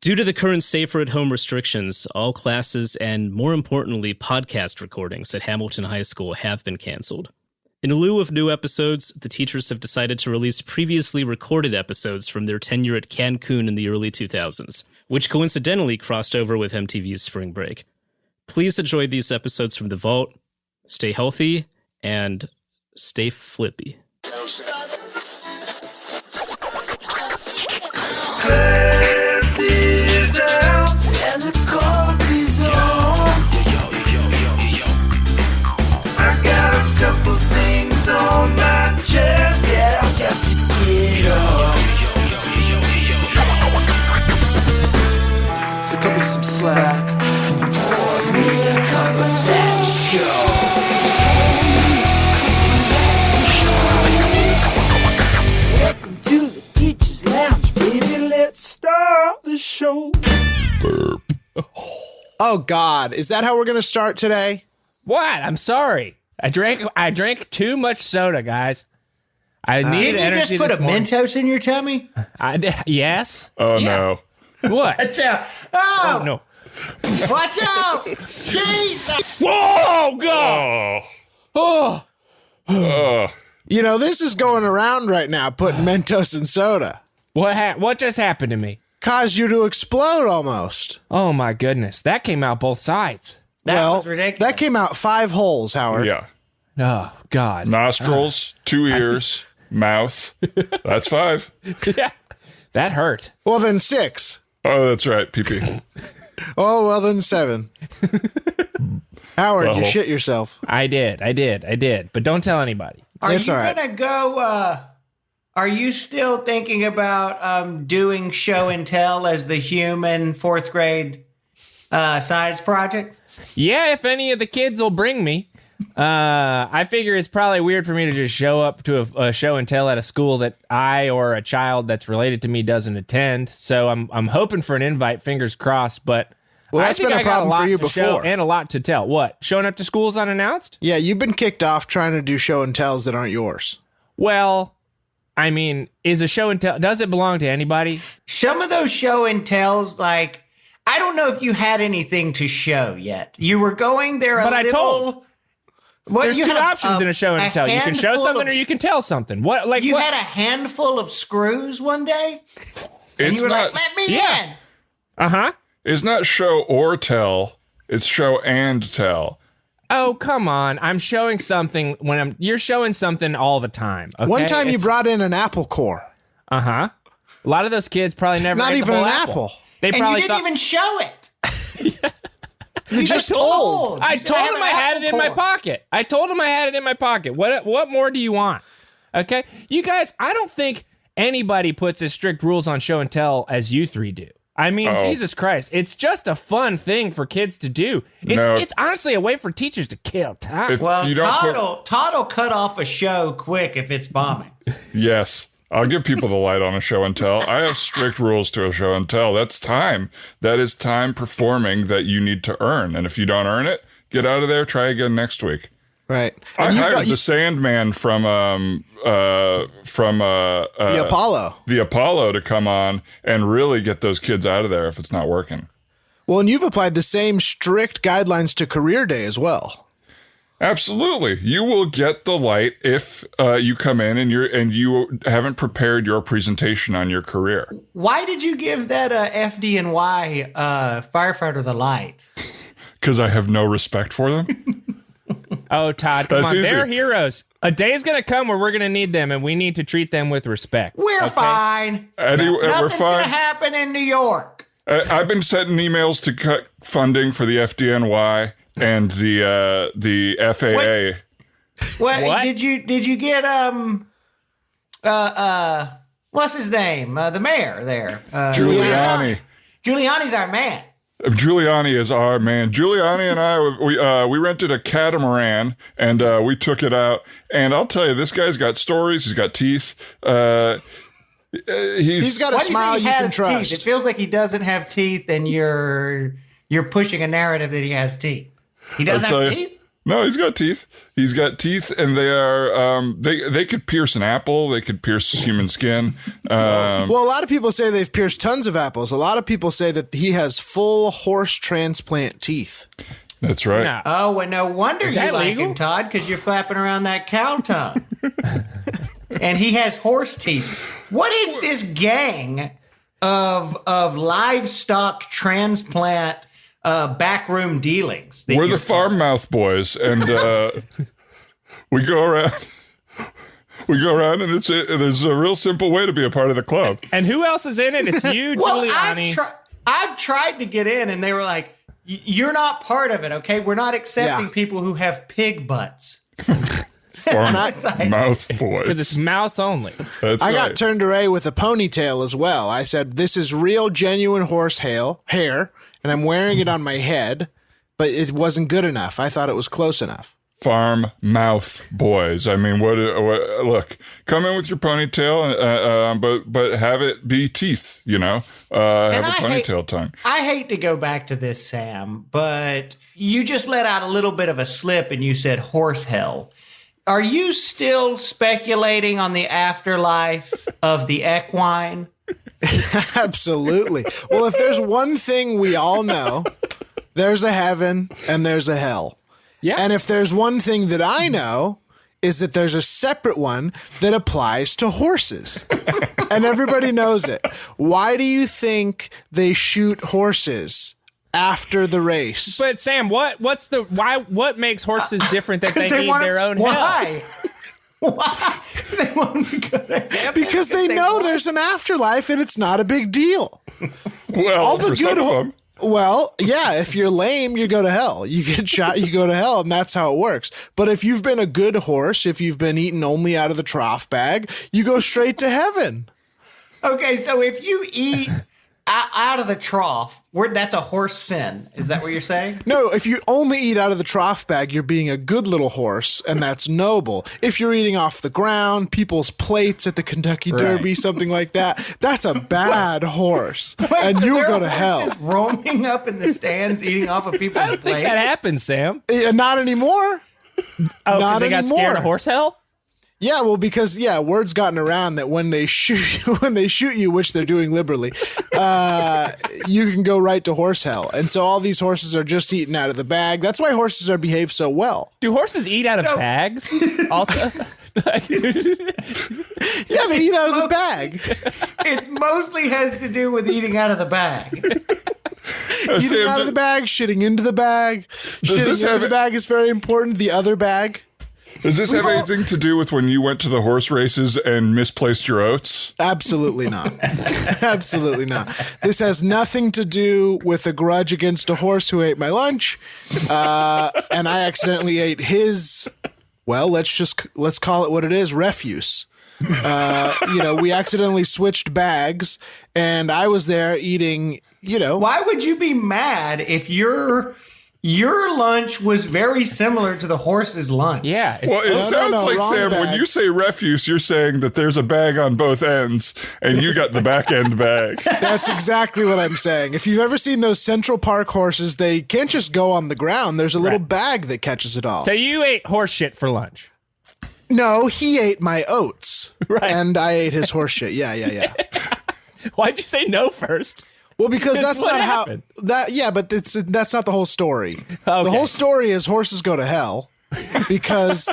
Due to the current safer-at-home restrictions, all classes and, more importantly, podcast recordings at Hamilton High School have been canceled. In lieu of new episodes, the teachers have decided to release previously recorded episodes from their tenure at Cancun in the early 2000s, which coincidentally crossed over with MTV's spring break. Please enjoy these episodes from the vault, stay healthy, and stay flippy. On my chest, yeah, I got to get up. So cut me some slack. Pour me a cup of that show. Welcome to the Teacher's Lounge, baby. Let's start the show. Oh, God. Is that how we're going to start today? What? I'm sorry. I drank too much soda, guys. I needed energy. Didn't you just put a Mentos in your tummy? Yes. Oh, no. What? Watch out. Oh, no. Watch out. Jesus. Whoa, God. Oh. You know, this is going around right now, putting Mentos in soda. What just happened to me? Caused you to explode almost. Oh, my goodness. That came out both sides. That was ridiculous. That came out 5 holes, Howard. Yeah. Oh, God. Nostrils, 2 ears, mouth. That's 5. Yeah. That hurt. Well, then 6. Oh, that's right. Pee-pee. Oh, well, then 7. Howard, you Well. shit yourself. I did. But don't tell anybody. Are That's you all right. gonna go? Are you still thinking about doing show and tell as the human 4th grade science project? Yeah, if any of the kids will bring me. I figure it's probably weird for me to just show up to a show and tell at a school that I or a child that's related to me doesn't attend. So I'm hoping for an invite, fingers crossed. But Well, I that's think been a I got problem lot for you to show before. and a lot to tell. What? Showing up to schools unannounced? Yeah, you've been kicked off trying to do show and tells that aren't yours. Well, I mean, is a show and tell, does it belong to anybody? Some of those show and tells, like, I don't know if you had anything to show yet. You were going there But I told. What, There's you 2 had options in a show and tell. You can show handful something of- or you can tell something. What? Like You what? had a handful of screws one day, and It's you were not. like, "Let me Yeah. in." Uh-huh. It's not show or tell. It's show and tell. Oh, come on. I'm showing something you're showing something all the time. Okay? One time you It's- brought in an apple core. Uh-huh. A lot of those kids probably never Not ate the even whole an apple. apple. They And probably you didn't thought, even show it. You just told told. I You said told have him an I had apple it in my core. pocket. I told him I had it in my pocket. What more do you want? Okay? You guys, I don't think anybody puts as strict rules on show and tell as you 3 do. I mean, Oh. Jesus Christ. It's just a fun thing for kids to do. No. It's honestly a way for teachers to kill time. If Well, you don't Todd will cut off a show quick if it's bombing. Yes. I'll give people the light on a show and tell. I have strict rules to a show and tell. That's time. That is time performing that you need to earn. And if you don't earn it, get out of there. Try again next week. Right. I And you've hired got- the Sandman from the Apollo. the Apollo to come on and really get those kids out of there if it's not working. Well, and you've applied the same strict guidelines to Career Day as well. Absolutely. You will get the light if you come in and you haven't prepared your presentation on your career. Why did you give that FDNY firefighter the light? Because I have no respect for them. Oh, Todd, come That's on. easy. They're heroes. A day is going to come where we're going to need them, and we need to treat them with respect. We're okay? fine. Anyway, we're Nothing's gonna fine. happen in New York. I've been sending emails to cut funding for the FDNY and the FAA. What? Did you get what's his name? The mayor there. Giuliani. Giuliani's our man. Giuliani is our man. Giuliani and I, we rented a catamaran and we took it out. And I'll tell you, this guy's got stories. He's got teeth. He's got a Why do you smile think he you can has trust. teeth? It feels like he doesn't have teeth, and you're pushing a narrative that he has teeth. He doesn't I'll have tell you, teeth. No, he's got teeth. He's got teeth, and they are they could pierce an apple. They could pierce human skin. Well, a lot of people say they've pierced tons of apples. A lot of people say that he has full horse transplant teeth. That's right. Now, Oh, well, no wonder you that like legal? him, Todd, because you're flapping around that cow tongue. And he has horse teeth. What is this gang of livestock transplant backroom dealings? that We're the you're farm mouth boys, and we go around. We go around, and there's a real simple way to be a part of the club. and who else is in it? It's you, Well, Giuliani. I've tried to get in, and they were like, "You're not part of it, okay? We're not accepting Yeah. people who have pig butts." Farm I- mouth Because boys. it's mouths only. That's I right. got turned away with a ponytail as well. I said, this is real, genuine horse hair, and I'm wearing it on my head, but it wasn't good enough. I thought it was close enough. Farm mouth boys. I mean, what? Look, come in with your ponytail, but have it be teeth. You know, have a ponytail tongue. I hate to go back to this, Sam, but you just let out a little bit of a slip and you said horse hell. Are you still speculating on the afterlife of the equine? Absolutely. Well, if there's one thing we all know, there's a heaven and there's a hell. Yeah. And if there's one thing that I know, is that there's a separate one that applies to horses. And everybody knows it. Why do you think they shoot horses after the race? But Sam, what makes horses different that they need their own hell? Why? Why? They want to go to heaven Because they know want- there's an afterlife and it's not a big deal. Well, All the for some good of them. Well, yeah, if you're lame, you go to hell. You get shot, you go to hell, and that's how it works. But if you've been a good horse, if you've been eaten only out of the trough bag, you go straight to heaven. Okay, so if you eat out of the trough, that's a horse sin. Is that what you're saying? No, if you only eat out of the trough bag, you're being a good little horse, and that's noble. If you're eating off the ground, people's plates at the Kentucky Derby, something like that, that's a bad horse, and you'll go to hell. Just roaming up in the stands, eating off of I people's don't think plates. that happens, Sam. Not anymore. Oh, 'cause Not they got anymore. scared of horse hell? Yeah, well, because word's gotten around that when they shoot you, which they're doing liberally, you can go right to horse hell, and so all these horses are just eating out of the bag. That's why horses are behaved so well. Do horses eat out of bags? Also, Yeah, they eat out of the bag. It mostly has to do with eating out of the bag. Eating out of the bag, shitting into the bag. Does this Shitting into have the it- bag is very important. The other bag. Does this have anything to do with when you went to the horse races and misplaced your oats? Absolutely not. Absolutely not. This has nothing to do with a grudge against a horse who ate my lunch, and I accidentally ate his. Well, let's call it what it is: refuse. We accidentally switched bags, and I was there eating. Why would you be mad if your lunch was very similar to the horse's lunch? yeah. Well, it sounds like, wrong Sam, when bag. you say refuse, you're saying that there's a bag on both ends, and you got the back end bag. That's exactly what I'm saying. If you've ever seen those Central Park horses, they can't just go on the ground. There's a little bag that catches it all. So you ate horse shit for lunch. No, he ate my oats. Right. And I ate his horse shit. Yeah. Why'd you say no first? Well, because that's what not happened. but that's not the whole story. Okay. The whole story is horses go to hell because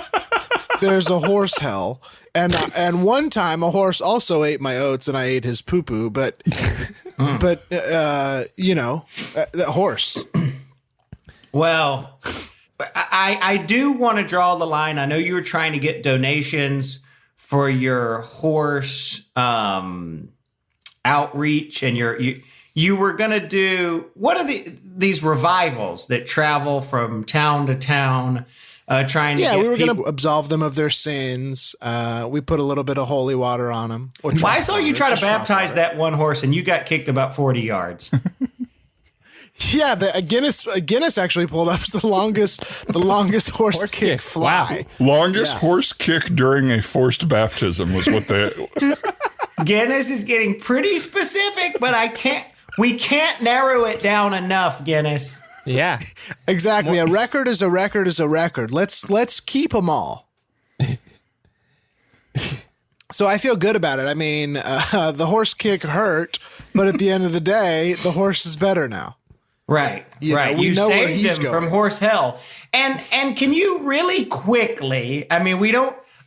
there's a horse hell. And one time a horse also ate my oats and I ate his poo-poo, but that horse. Well, I do want to draw the line. I know you were trying to get donations for your horse outreach, and you were going to do, what are these revivals that travel from town to town, trying to get we were people. going to absolve them of their sins. We put a little bit of holy water on them. I saw you try to baptize that one horse, and you got kicked about 40 yards. Yeah, a Guinness actually pulled up the longest horse kick kick. fly. Longest horse kick during a forced baptism was what they. Guinness is getting pretty specific, but we can't narrow it down enough, Guinness. Yeah. Exactly. A record is a record is a record. Let's keep them all. So I feel good about it. I mean, the horse kick hurt, but at the end of the day, the horse is better now. Right, You know, right. we You know where saved he's him going. from horse hell. And can you really quickly? I mean,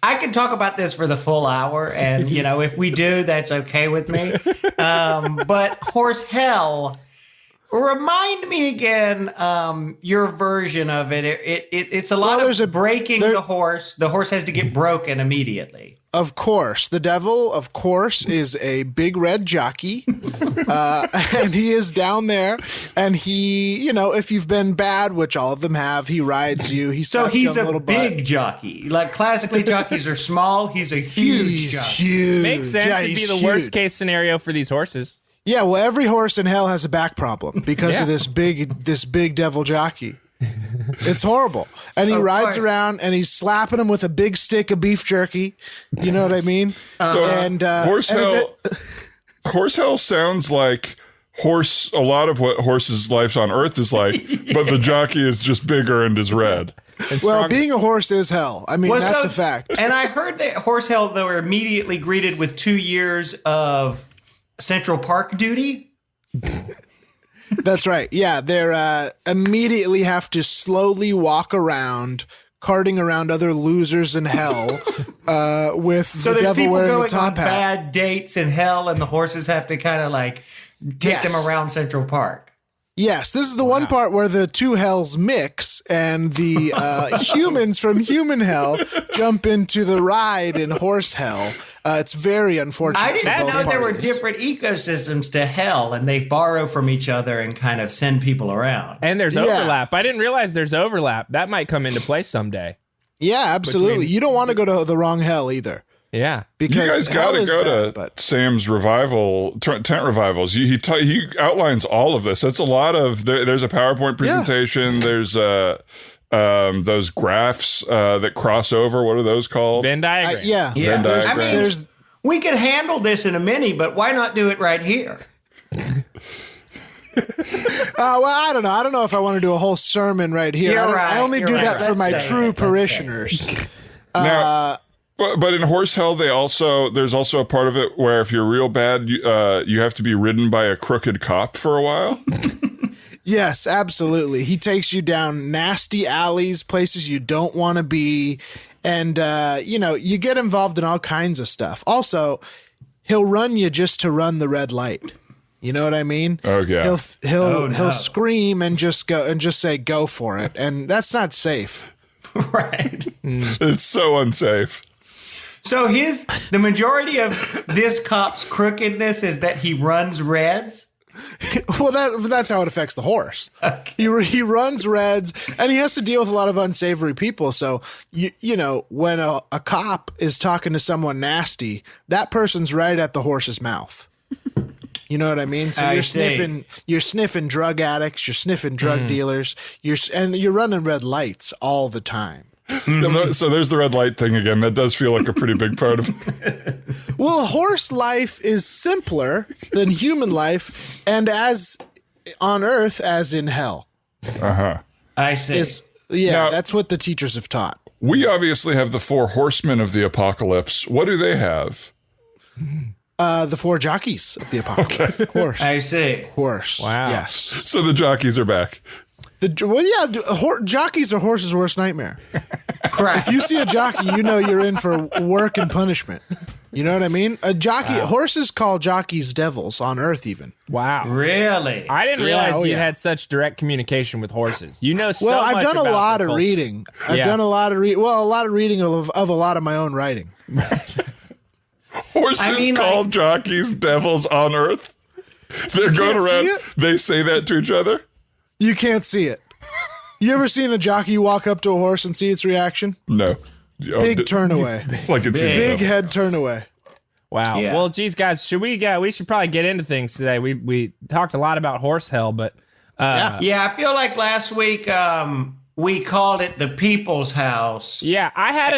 I could talk about this for the full hour, and if we do, that's okay with me. But horse hell. Remind me again your version of it. It's a lot of breaking the horse. The horse has to get broken immediately. Of course, the devil, of course, is a big red jockey, and he is down there. And he, if you've been bad, which all of them have, he rides you. So he's a little big butt. jockey. Like classically, jockeys are small. He's a huge He's jockey. huge. Makes sense. Yeah, It'd be he's the huge. worst case scenario for these horses. Yeah, well, every horse in hell has a back problem because of this big devil jockey. It's horrible. And he Of rides course. around and he's slapping them with a big stick of beef jerky. You know what I mean? And Horse and hell. Horse hell sounds like a lot of what horse's life on Earth is like, but the jockey is just bigger and is red. well, being a horse is hell. I mean, Well, that's so- a fact. And I heard that horse hell, they were immediately greeted with 2 years of Central Park duty. That's right. Yeah, they're immediately have to slowly walk around, carting around other losers in hell with So the there's devil people wearing a going on top hat. bad dates in hell, and the horses have to kind of like take them Yes. around Central Park. Yes, this is the one part where the two hells mix and the humans from human hell jump into the ride in horse hell. It's very unfortunate. I didn't for both know there were parties. different ecosystems to hell, and they borrow from each other and kind of send people around. And there's Yeah. overlap. I didn't realize there's overlap. That might come into play someday. Yeah, absolutely. You don't want to go to the wrong hell either. Yeah. Because You guys hell got to is go bad, to but Sam's revival, tent revivals. He outlines all of this. That's a lot of. There's a PowerPoint presentation. There's those graphs that cross over. What are those called? Venn diagram. yeah. Venn I diagram. mean, There's we could handle this in a mini, but why not do it right here? well, I don't know. I don't know if I want to do a whole sermon right here. You're I only right, do you're that right. for my Let's say true it, let's say parishioners. Now, but in horse hell, there's also a part of it where if you're real bad, you have to be ridden by a crooked cop for a while. Yes, absolutely. He takes you down nasty alleys, places you don't want to be, and you get involved in all kinds of stuff. Also, he'll run you just to run the red light. You know what I mean? Oh, yeah. He'll scream and just say go for it, and that's not safe. Right. It's so unsafe. So the majority of this cop's crookedness is that he runs reds. Well, that's how it affects the horse. Okay. He runs reds, and he has to deal with a lot of unsavory people. So when a cop is talking to someone nasty, that person's right at the horse's mouth. You know what I mean? So you're sniffing drug addicts, you're sniffing drug dealers, you're running red lights all the time. So there's the red light thing again. That does feel like a pretty big part of it. Well, horse life is simpler than human life, and as on earth as in hell. I see. Now- That's what the teachers have taught. We obviously have the 4 horsemen of the apocalypse. What do they have? The 4 jockeys of the apocalypse, of course. I see. Of course. Wow. Yes. So the jockeys are back. Jockeys are horses' worst nightmare. Correct. If you see a jockey, you know you're in for work and punishment. You know what I mean? Horses call jockeys devils on Earth, even. Wow. Really? I didn't realize oh, you yeah. had such direct communication with horses. You know so Well, much I've done a about lot the of culture. reading. I've Yeah. done a lot of reading of a lot of my own writing. Horses call jockeys devils on Earth. They're going can't see around. it? They say that to each other. You can't see it. You ever seen a jockey walk up to a horse and see its reaction? No. Big turn away. Like it's Big head turn away. Wow. Yeah. Well, geez, guys, we should probably get into things today. We talked a lot about horse hell, but Yeah, I feel like last week we called it the People's House. yeah, I had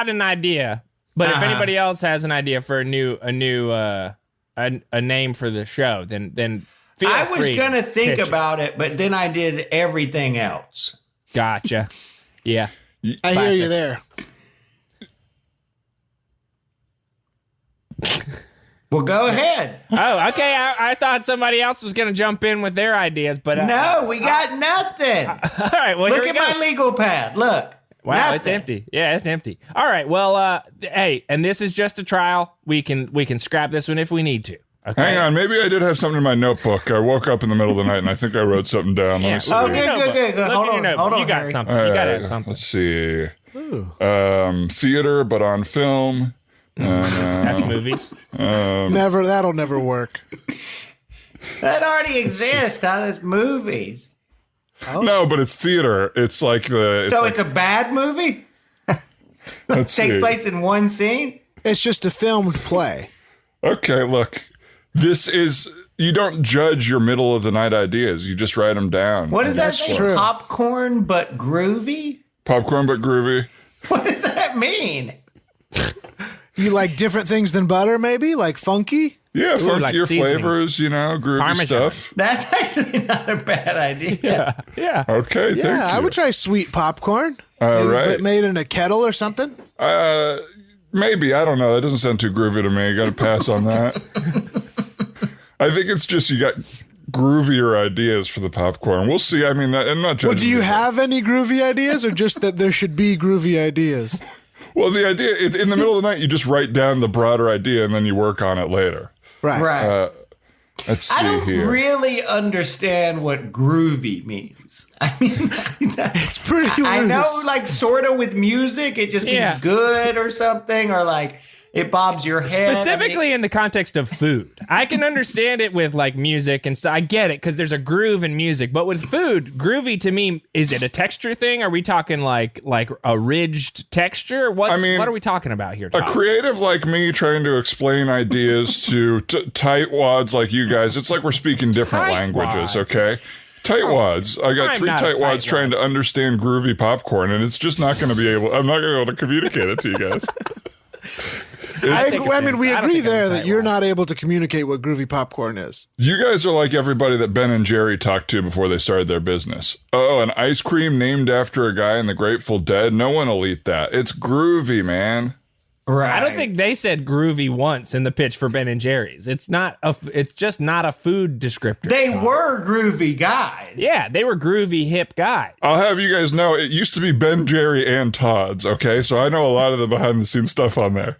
an idea. But if anybody else has an idea for a name for the show, then Feel I was free going to think pitch it. about it, but then I did everything else. Gotcha. Yeah. I hear you there. Well, go ahead. Oh, okay. I thought somebody else was going to jump in with their ideas, but No, we got nothing. all right. Well, Look here at we go. my legal pad. Look. Wow, nothing. it's empty. Yeah, it's empty. All right. Well, hey, and this is just a trial. We can scrap this one if we need to. Okay. Hang on, maybe I did have something in my notebook. I woke up in the middle of the night and I think I wrote something down. Let me see. Oh, good. Look Hold at your on. notebook. Hold on. You got Harry. something. All You got to right, have something. Let's see. Theater, but on film. That's movies. That'll never work. That already exists. That's movies. No, but it's theater. It's like the. So it's a bad movie? Let's Take see. place in one scene? It's just a filmed play. Okay, look. This is. You don't judge your middle of the night ideas. You just write them down. What does that That's say? true. Popcorn but groovy? Popcorn but groovy. What does that mean? You like different things than butter, maybe? Like funky? Yeah, funkier like seasonings. flavors, groovy Parmesan. stuff. That's actually not a bad idea. Yeah. Okay, thank you. Yeah, I would try sweet popcorn. All Maybe right. made in a kettle or something. Maybe. I don't know. That doesn't sound too groovy to me. Got to pass on that. I think it's just you got groovier ideas for the popcorn. We'll see. I mean, I'm not judging. Well, do you have any groovy ideas or just that there should be groovy ideas? Well, the idea, in the middle of the night, you just write down the broader idea and then you work on it later. Right. Right. Let's see I don't here. really understand what groovy means. I mean, It's pretty loose. I know, like, sort of with music, it just means Yeah. good or something, or like it bobs your head. Specifically in the context of food. I can understand it with like music and so I get it because there's a groove in music, but with food, groovy to me, is it a texture thing? Are we talking like a ridged texture? What are we talking about here, A Todd? creative like me trying to explain ideas to tightwads like you guys, it's like we're speaking different Tightwads. languages, okay? Tightwads. I got I'm 3 not a tightwads tightwad. trying to understand groovy popcorn, and it's just not going to be able. I'm not going to be able to communicate it to you guys. I mean, we I don't agree think I'm there the that right you're one. not able to communicate what groovy popcorn is. You guys are like everybody that Ben and Jerry talked to before they started their business. Oh, an ice cream named after a guy in the Grateful Dead? No one will eat that. It's groovy, man. Right. I don't think they said groovy once in the pitch for Ben and Jerry's. It's just not a food descriptor. they were groovy guys. Yeah, they were groovy hip guys. I'll have you guys know it used to be Ben, Jerry, and Todd's, okay? So I know a lot of the behind the scenes stuff on there.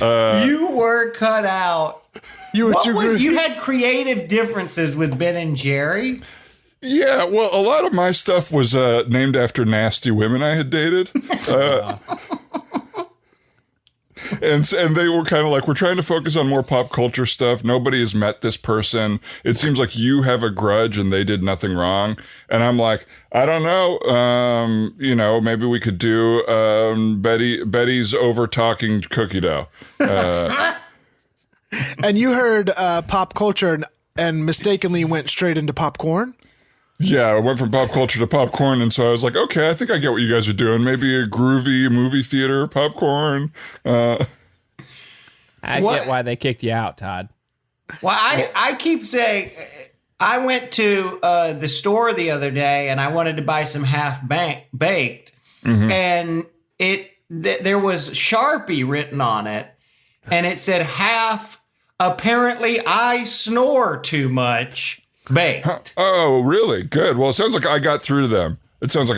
You were cut out. You were What too was, groovy. you had creative differences with Ben and Jerry. Yeah, well, a lot of my stuff was named after nasty women I had dated. And they were kind of like, we're trying to focus on more pop culture stuff. Nobody has met this person. It seems like you have a grudge and they did nothing wrong. And I'm like, I don't know. Maybe we could do Betty's over talking cookie dough. And you heard pop culture and mistakenly went straight into popcorn? Yeah, I went from pop culture to popcorn, and so I was like, okay, I think I get what you guys are doing. Maybe a groovy movie theater popcorn. I What? get why they kicked you out, Todd. Well, I keep saying, I went to the store the other day and I wanted to buy some baked, and there was Sharpie written on it, and it said half. Apparently, I snore too much. Baked. Oh, really? Good. Well, it sounds like I got through to them. Sounds like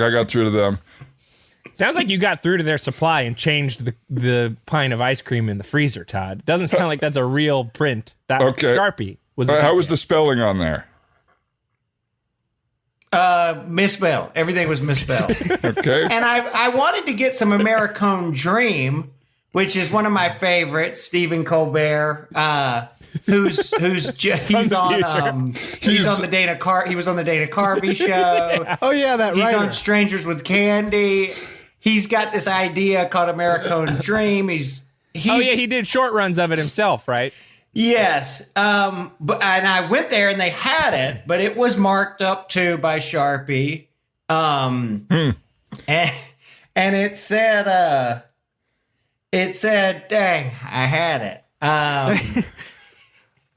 you got through to their supply and changed the pint of ice cream in the freezer, Todd. Doesn't sound like that's a real print. That Okay. Sharpie was. How was the spelling on there? Misspelled. Everything was misspelled. Okay. And I wanted to get some Americone Dream, which is one of my favorites. Stephen Colbert, he's on the Dana he was on the Dana Carvey show. Oh, yeah, that He's writer. on Strangers with Candy. He's got this idea called Americone Dream. He's Oh yeah, he did short runs of it himself, right? Yes. And I went there and they had it, but it was marked up too by Sharpie. And it said, dang, I had it.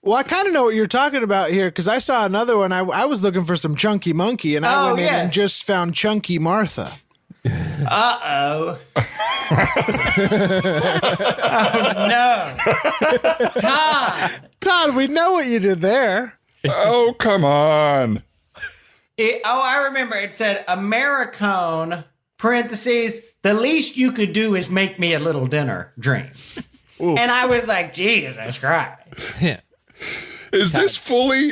Well, I kind of know what you're talking about here because I saw another one. I was looking for some Chunky Monkey, and I went in and just found Chunky Martha. Uh-oh. Oh, no. Todd, we know what you did there. Oh, come on. I remember it said Americone, parentheses, the least you could do is make me a little dinner dream. Ooh. And I was like, Jesus Christ. Yeah. Is this fully...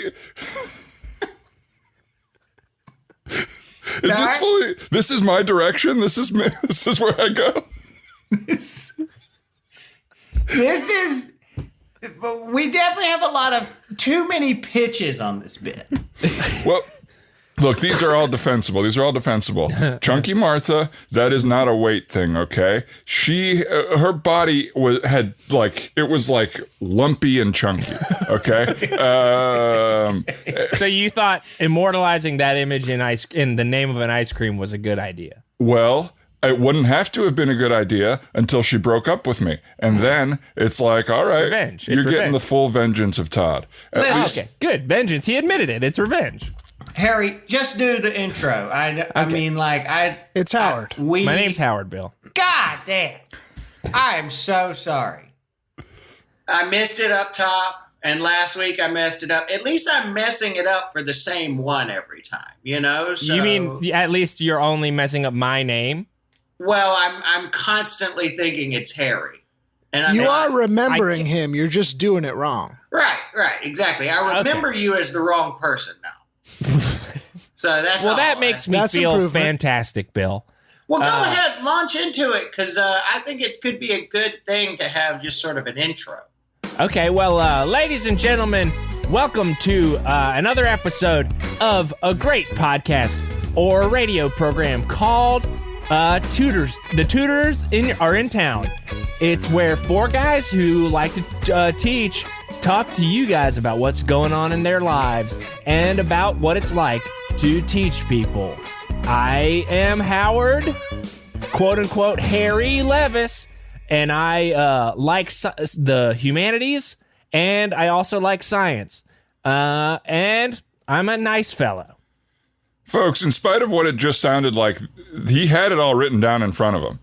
This is my direction? This is where I go? This is... We definitely have a lot of too many pitches on this bit. Well... Look, these are all defensible. Chunky Martha, that is not a weight thing, okay? Her body was like lumpy and chunky, okay? So you thought immortalizing that image in the name of an ice cream was a good idea? Well, it wouldn't have to have been a good idea until she broke up with me. And then it's like, all right, revenge. You're getting the full vengeance of Todd. Okay, good. Vengeance. He admitted it. It's revenge. Harry, just do the intro. I mean, It's Howard. My name's Howard, Bill. God damn. I am so sorry. I missed it up top, and last week I messed it up. At least I'm messing it up for the same one every time, you know? So, you mean at least you're only messing up my name? Well, I'm constantly thinking it's Harry. And you are remembering him. You're just doing it wrong. Right, exactly. I remember you as the wrong person now. So that's that makes me feel fantastic, Bill. Well, go ahead, launch into it, because I think it could be a good thing to have just sort of an intro. Okay, well, ladies and gentlemen, welcome to another episode of a great podcast or radio program called Tutors. The Tutors are in town. It's where four guys who like to teach talk to you guys about what's going on in their lives and about what it's like to teach people. I am Howard, quote unquote Harry Levis, and I like the humanities, and I also like science. And I'm a nice fellow. Folks, in spite of what it just sounded like, he had it all written down in front of him.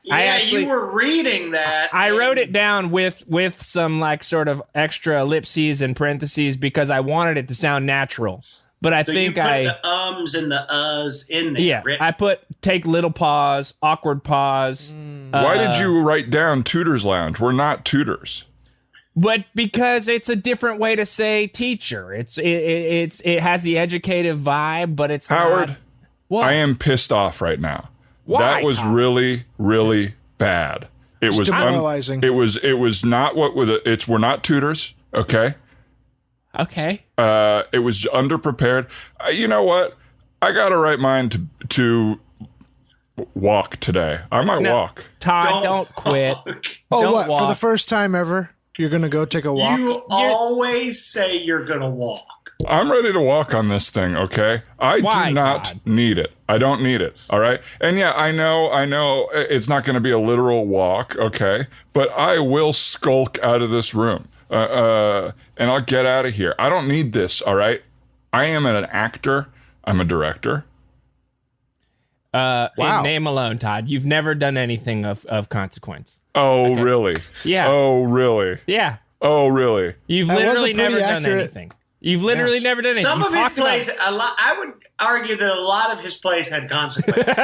You were reading that. I wrote it down with some like sort of extra ellipses and parentheses because I wanted it to sound natural. But I think you put the ums and the uhs in there. Yeah, I put take little pause, awkward pause. Why did you write down Tutors Lounge? We're not tutors. But because it's a different way to say teacher. It has the educative vibe, but it's Howard, not. What? I am pissed off right now. Why, that was Todd? Really, really bad. It was demoralizing. It was not what with it. We're not tutors, okay? Okay. It was underprepared. You know what? I got a right mind to walk today. I might walk. Todd, don't quit. Oh, Don't what? walk. For the first time ever, you're going to go take a walk? You always say you're going to walk. I'm ready to walk on this thing, okay? I Why, do not Todd? need it. I don't need it, all right? And yeah, I know it's not going to be a literal walk, okay? But I will skulk out of this room, and I'll get out of here. I don't need this, all right? I am an actor. I'm a director. Wow. In name alone, Todd, you've never done anything of consequence. Oh, really? Yeah. Oh, really? Yeah. Oh, really? You've That was a literally pretty never done accurate- anything. You've literally never done anything. Some You of his talked about- plays, I would argue that a lot of his plays had consequences.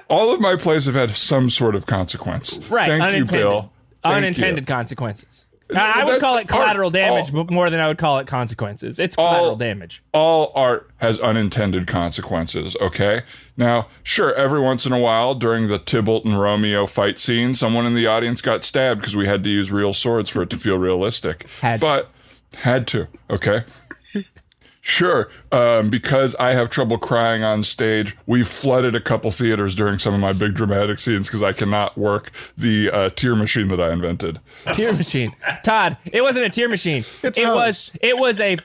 All of my plays have had some sort of consequence. Right. Thank unintended. you, Bill. Thank Unintended you. consequences. I would call it collateral damage more than I would call it consequences. It's collateral damage. All art has unintended consequences, okay? Now, sure, every once in a while during the Tybalt and Romeo fight scene, someone in the audience got stabbed because we had to use real swords for it to feel realistic. Had to, okay? Sure, because I have trouble crying on stage, we've flooded a couple theaters during some of my big dramatic scenes because I cannot work the tear machine that I invented. Tear machine. Todd, it wasn't a tear machine. It's it hose. was a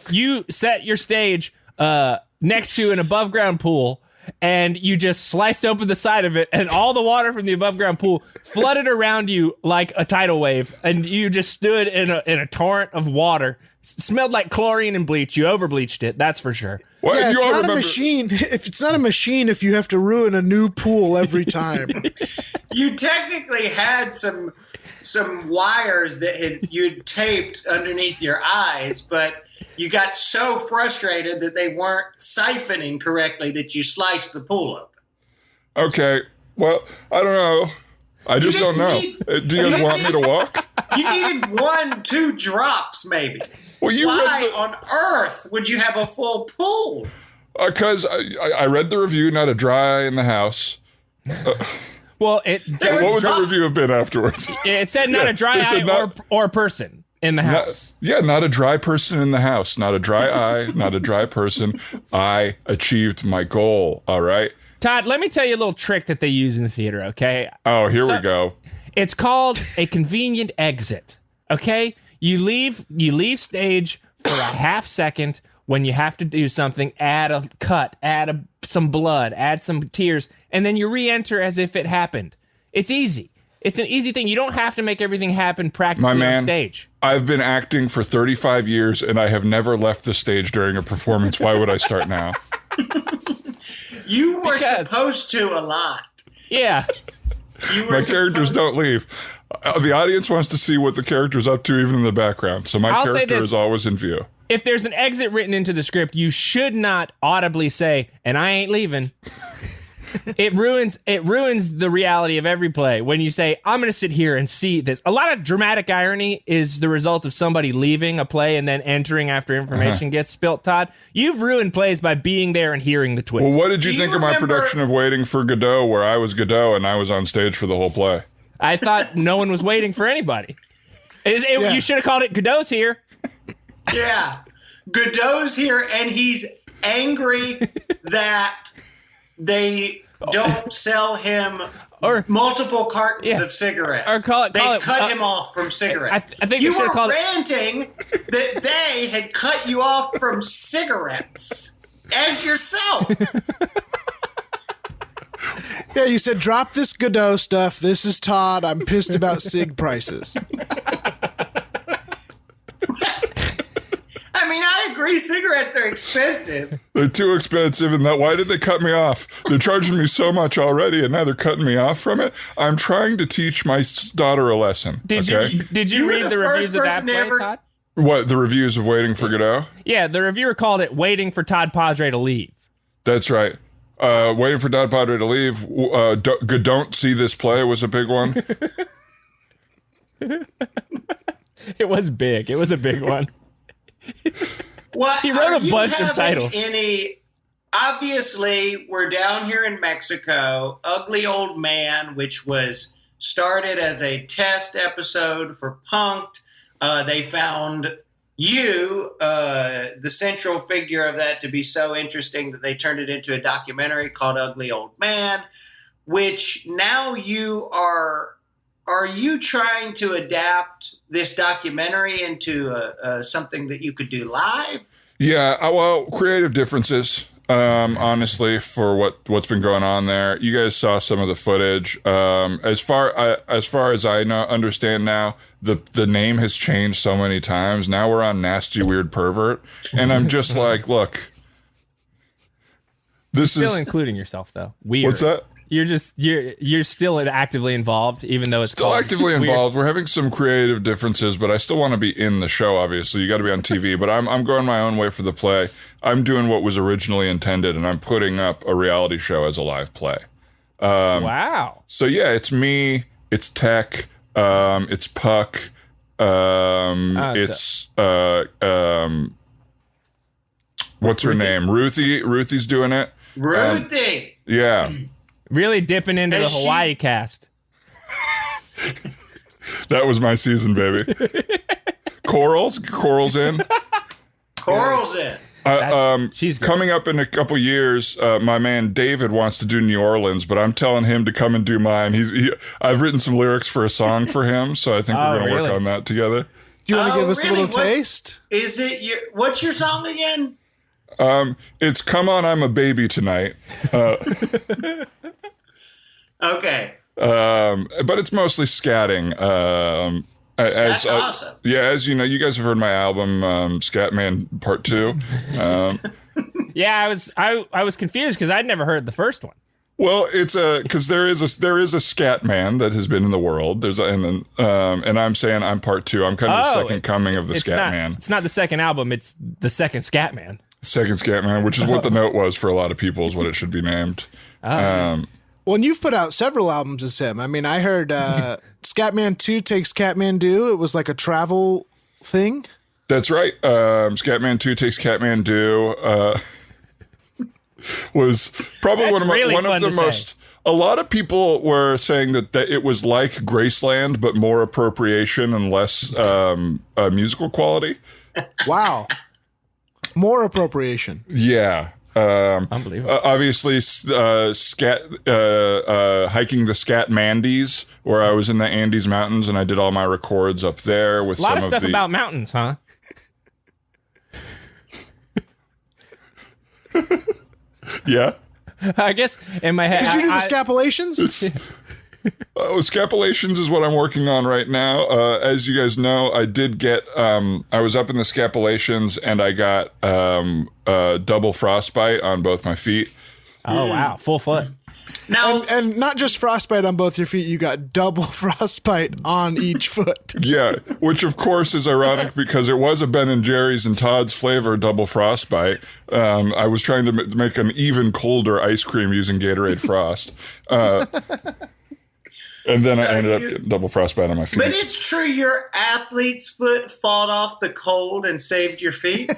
you set your stage next to an above ground pool and you just sliced open the side of it, and all the water from the above ground pool flooded around you like a tidal wave, and you just stood in a torrent of water. Smelled like chlorine and bleach. You over bleached it, that's for sure. Well, Yeah, you it's all not remember- a machine. If it's not a machine, if you have to ruin a new pool every time. You technically had some wires that you'd taped underneath your eyes, but you got so frustrated that they weren't siphoning correctly that you sliced the pool open. Okay. Well, I don't know. I just don't know. Do you guys want me to walk? You needed 1-2 drops, maybe. Well, you Why read on earth would you have a full pool? because I read the review, not a dry in the house. Well, What would the review have been afterwards? it said not a dry it eye said not- or a person in the house. Not a dry person in the house. Not a dry eye, not a dry person. I achieved my goal, all right? Todd, let me tell you a little trick that they use in the theater, okay? Oh, here we go. It's called a convenient exit, okay? You leave stage for a half second when you have to do something, add a cut, some blood, add some tears, and then you re-enter as if it happened. It's easy. It's an easy thing. You don't have to make everything happen practically on stage. I've been acting for 35 years and I have never left the stage during a performance. Why would I start now? You were supposed to a lot. Yeah. My characters don't leave. The audience wants to see what the character's up to, even in the background. So my I'll say character this. is always in view. If there's an exit written into the script, you should not audibly say, "And I ain't leaving." It ruins the reality of every play when you say, "I'm going to sit here and see this." A lot of dramatic irony is the result of somebody leaving a play and then entering after information gets spilt. Todd, you've ruined plays by being there and hearing the twist. Well, what did you Do think you of my remember- production of Waiting for Godot, where I was Godot and I was on stage for the whole play? I thought no one was waiting for anybody. Yeah. You should have called it Godot's here. Yeah. Godot's here, and he's angry that they don't sell him multiple cartons of cigarettes. Or call it- they call it- cut him off from cigarettes. I think you we should were have called it. ranting that they had cut you off from cigarettes as yourself. Yeah, you said, drop this Godot stuff. This is Todd. I'm pissed about cig prices. I mean, I agree cigarettes are expensive. They're too expensive, and why did they cut me off? They're charging me so much already, and now they're cutting me off from it. I'm trying to teach my daughter a lesson. Did okay? you were read the first reviews of that person to play, ever- Todd? What, the reviews of Waiting for Godot? Yeah, the reviewer called it "Waiting for Todd Padre to leave." That's right. Waiting for Todd Padre to leave. Don't see this play was a big one. It was big. It was a big one. What, He wrote a are you bunch of having titles. Obviously, we're down here in Mexico. Ugly Old Man, which was started as a test episode for Punk'd. They found you, the central figure of that, to be so interesting that they turned it into a documentary called Ugly Old Man, which now you are you trying to adapt this documentary into something that you could do live? Yeah, well, creative differences. Honestly, for what's been going on there, you guys saw some of the footage. As far as I understand now, the name has changed so many times. Now we're on Nasty Weird Pervert, and I'm just like, look, this Still is including yourself though. Weird. what's that? You're still actively involved, even though it's Still called actively Weird. involved. We're having some creative differences, but I still want to be in the show. Obviously, you got to be on TV. But I'm going my own way for the play. I'm doing what was originally intended, and I'm putting up a reality show as a live play. Wow. So yeah, it's me, it's Tech, it's Puck, it's what's her name? Ruthie. Ruthie's doing it. Ruthie! Yeah. Really dipping into the Is she- Hawaii cast. That was my season, baby. Coral's in. Coral's in. She's great. Coming up in a couple years, my man David wants to do New Orleans, but I'm telling him to come and do mine. I've written some lyrics for a song for him, so I think we're going to really? work on that together. Do you want to Oh, give us really? a little What- taste? Is it what's your song again? It's Come On, I'm a Baby Tonight. Okay. But it's mostly scatting. That's awesome. Yeah, as you know, you guys have heard my album, Scatman Part 2. Yeah, I was confused because I'd never heard the first one. Well, it's because there is a scat man that has been in the world. And I'm saying I'm part 2. I'm kind of the second coming of the scat man. It's not the second album. It's the second scat man. Second scat man, which is what the note was for a lot of people, is what it should be named. Well, and you've put out several albums as him. I mean, I heard Scatman 2 Takes Catmandu. It was like a travel thing. That's right. Scatman 2 Takes Catmandu. Was probably one of the most. A lot of people were saying that it was like Graceland, but more appropriation and less musical quality. Wow, more appropriation. Yeah, unbelievable. Obviously, hiking the Scat Mandies, where I was in the Andes Mountains and I did all my records up there with a lot some of stuff about mountains, huh? Yeah. I guess in my head. Did you do the scapulations? Scapulations is what I'm working on right now. As you guys know, I did get, I was up in the scapulations and I got double frostbite on both my feet. Oh, wow. Full foot. Now, and not just frostbite on both your feet, you got double frostbite on each foot. Yeah, which of course is ironic because it was a Ben & Jerry's and Todd's flavor double frostbite. I was trying to make an even colder ice cream using Gatorade Frost. And then I ended up getting double frostbite on my feet. but it's true your athlete's foot fought off the cold and saved your feet?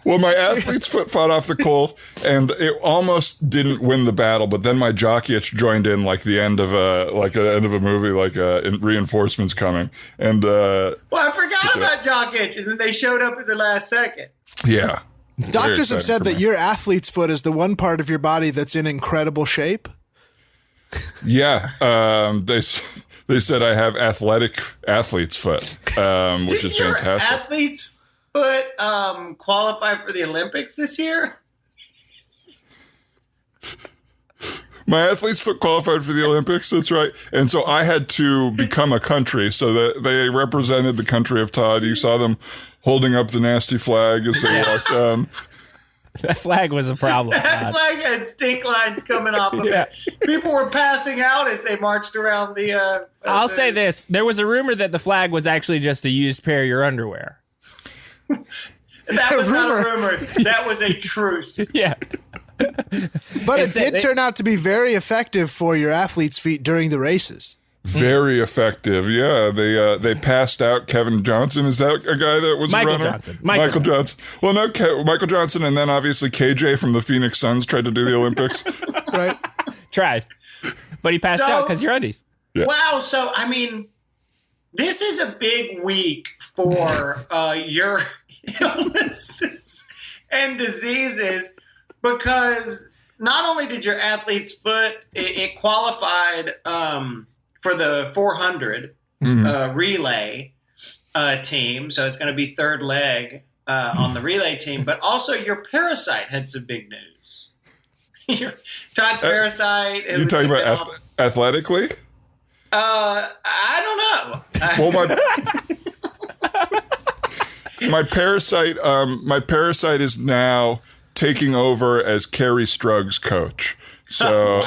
Well, my athlete's foot fought off the cold, and it almost didn't win the battle. But then my jockey itch joined in, like the end of a movie, like reinforcements coming. And Well, I forgot about jock itch, and then they showed up at the last second. yeah, Doctors have said that your athlete's foot is the one part of your body that's in incredible shape. yeah. They said I have athletic athlete's foot, which is Didn't fantastic. your athlete's foot qualify for the Olympics this year? My athlete's foot qualified for the Olympics. That's right. And so I had to become a country. So that they represented the country of Todd. You saw them holding up the nasty flag as they walked down. That flag was a problem. That flag had stink lines coming off of it. People were passing out as they marched around the... I'll say this. There was a rumor that the flag was actually just a used pair of your underwear. That was not a rumor. That was a truth. Yeah. But it did turn out to be very effective for your athlete's feet during the races. Very effective. Yeah, they passed out Kevin Johnson. Is that a guy that was Michael a runner? Johnson. Michael Johnson. Well, no, Michael Johnson, and then obviously KJ from the Phoenix Suns tried to do the Olympics. Right? Tried. But he passed out because your undies. Yeah. Wow. So, I mean, this is a big week for your illnesses and diseases because not only did your athlete's foot, it qualified for the 400 relay team. So it's going to be third leg on the relay team. But also your parasite had some big news. Todd's parasite. You're talking about athletically? I don't know. Well, my parasite is now taking over as Kerry Strug's coach. So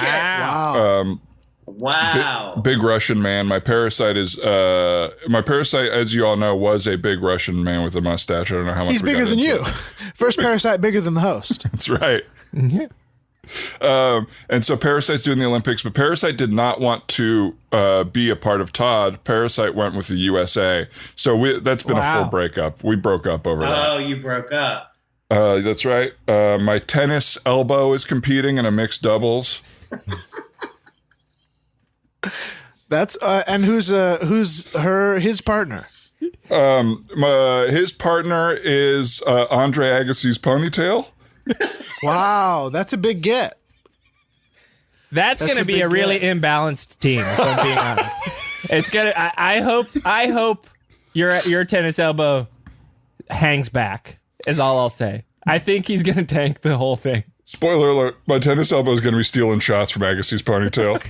Wow. Big Russian man. My parasite, as you all know, was a big Russian man with a mustache. I don't know how much He's bigger than you. First parasite bigger than the host. That's right. And so Parasite's doing the Olympics, but Parasite did not want to be a part of Todd. Parasite went with the USA. So that's been a full breakup. We broke up over that. Oh, you broke up. That's right. My tennis elbow is competing in a mixed doubles. That's and who's his partner? His partner is Andre Agassi's ponytail. Wow, that's a big get. That's going to be a really imbalanced team, if I'm being honest. It's gonna. I hope Your tennis elbow hangs back, is all I'll say. I think he's going to tank the whole thing. Spoiler alert, my tennis elbow is going to be stealing shots from Agassiz ponytail.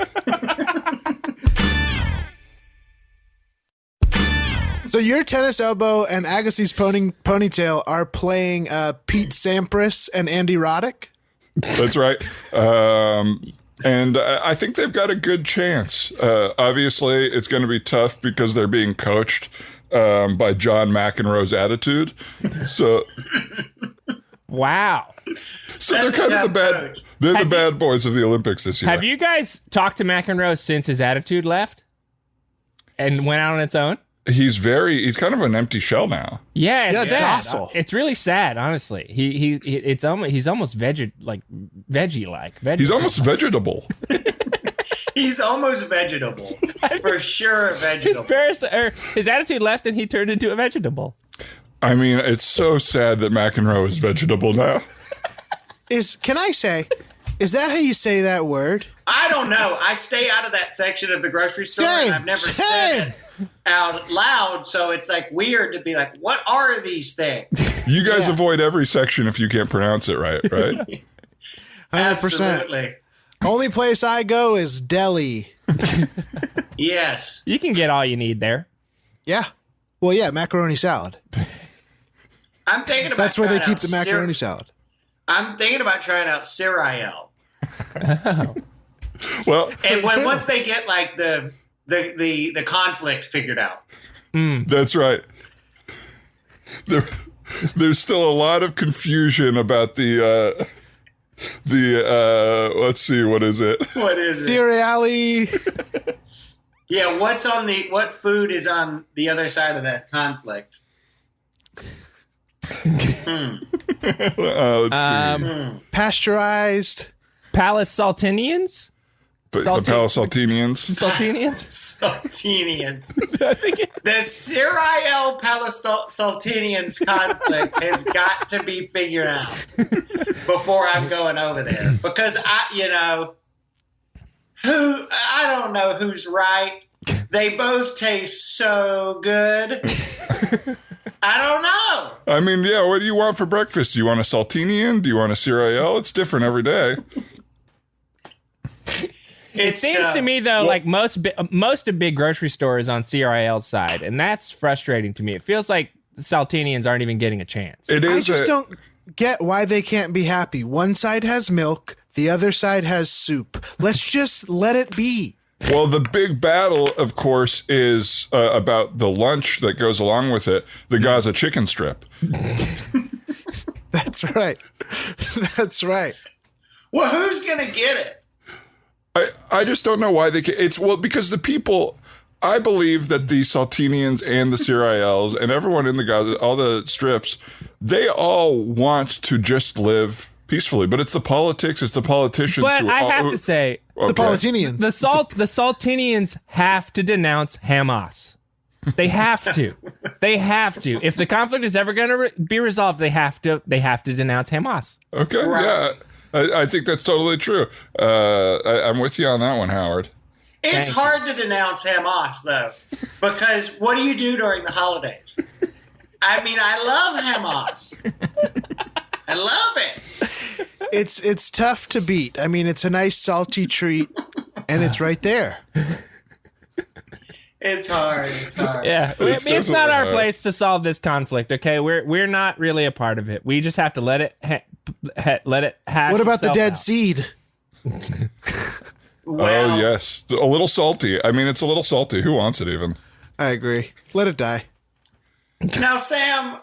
So your tennis elbow and Agassiz ponytail are playing Pete Sampras and Andy Roddick? That's right. And I think they've got a good chance. Obviously, it's going to be tough because they're being coached by John McEnroe's attitude. So, wow. So they're kind of the bad boys of the Olympics this year. Have you guys talked to McEnroe since his attitude left and went out on its own? He's kind of an empty shell now. Yeah, it's sad. Docile. It's really sad, honestly. He's almost veggie-like. He's almost vegetable. He's almost vegetable. For sure, vegetable. His attitude left and he turned into a vegetable. I mean, it's so sad that McEnroe is vegetable now. Can I say, is that how you say that word? I don't know. I stay out of that section of the grocery store, and I've never said it out loud, so it's like weird to be like, what are these things? You guys avoid every section if you can't pronounce it right? 100%. Absolutely. Only place I go is deli. Yes. You can get all you need there. Yeah. Well, yeah, macaroni salad. I'm thinking about That's where they trying keep out the macaroni salad. I'm thinking about trying out Siriel. Well, And once they get like the conflict figured out. That's right. There's still a lot of confusion about the let's see, what is it? What is it? Cereali. Yeah, what food is on the other side of that conflict? Let's see. Pasteurized. Palace Saltinians? The Palestinians. Saltinians? Saltinians. The Siriel Palestinians conflict has got to be figured out before I'm going over there. Because I don't know who's right. They both taste so good. I don't know. I mean, yeah, what do you want for breakfast? Do you want a Saltinian? Do you want a Siriel? It's different every day. It seems to me, though, like most of big grocery stores on CRIL's side, and that's frustrating to me. It feels like the Saltinians aren't even getting a chance. It is. I just don't get why they can't be happy. One side has milk, the other side has soup. Let's just let it be. Well, the big battle, of course, is about the lunch that goes along with it, the Gaza chicken strip. That's right. That's right. Well, who's going to get it? I just don't know why they can. Because the people, I believe that the Saltinians and the Siriels and everyone in the Gaza, all the strips, they all want to just live peacefully. But it's the politics, it's the politicians. But I have to say, The Palatinians. the Saltinians have to denounce Hamas. They have to. They have to. If the conflict is ever going to be resolved, they have to denounce Hamas. Okay, Right. yeah. I think that's totally true. I'm with you on that one, Howard. It's hard to denounce Hamas, though, because what do you do during the holidays? I mean, I love Hamas. I love it. It's tough to beat. I mean, it's a nice salty treat, and it's right there. It's hard. It's hard. Yeah, it's not definitely our hard. place to solve this conflict. Okay, we're not really a part of it. We just have to let it hash. What about the itself dead out. seed? Well, Oh, yes. A little salty. I mean, it's a little salty. Who wants it even? I agree. Let it die. Now, Sam,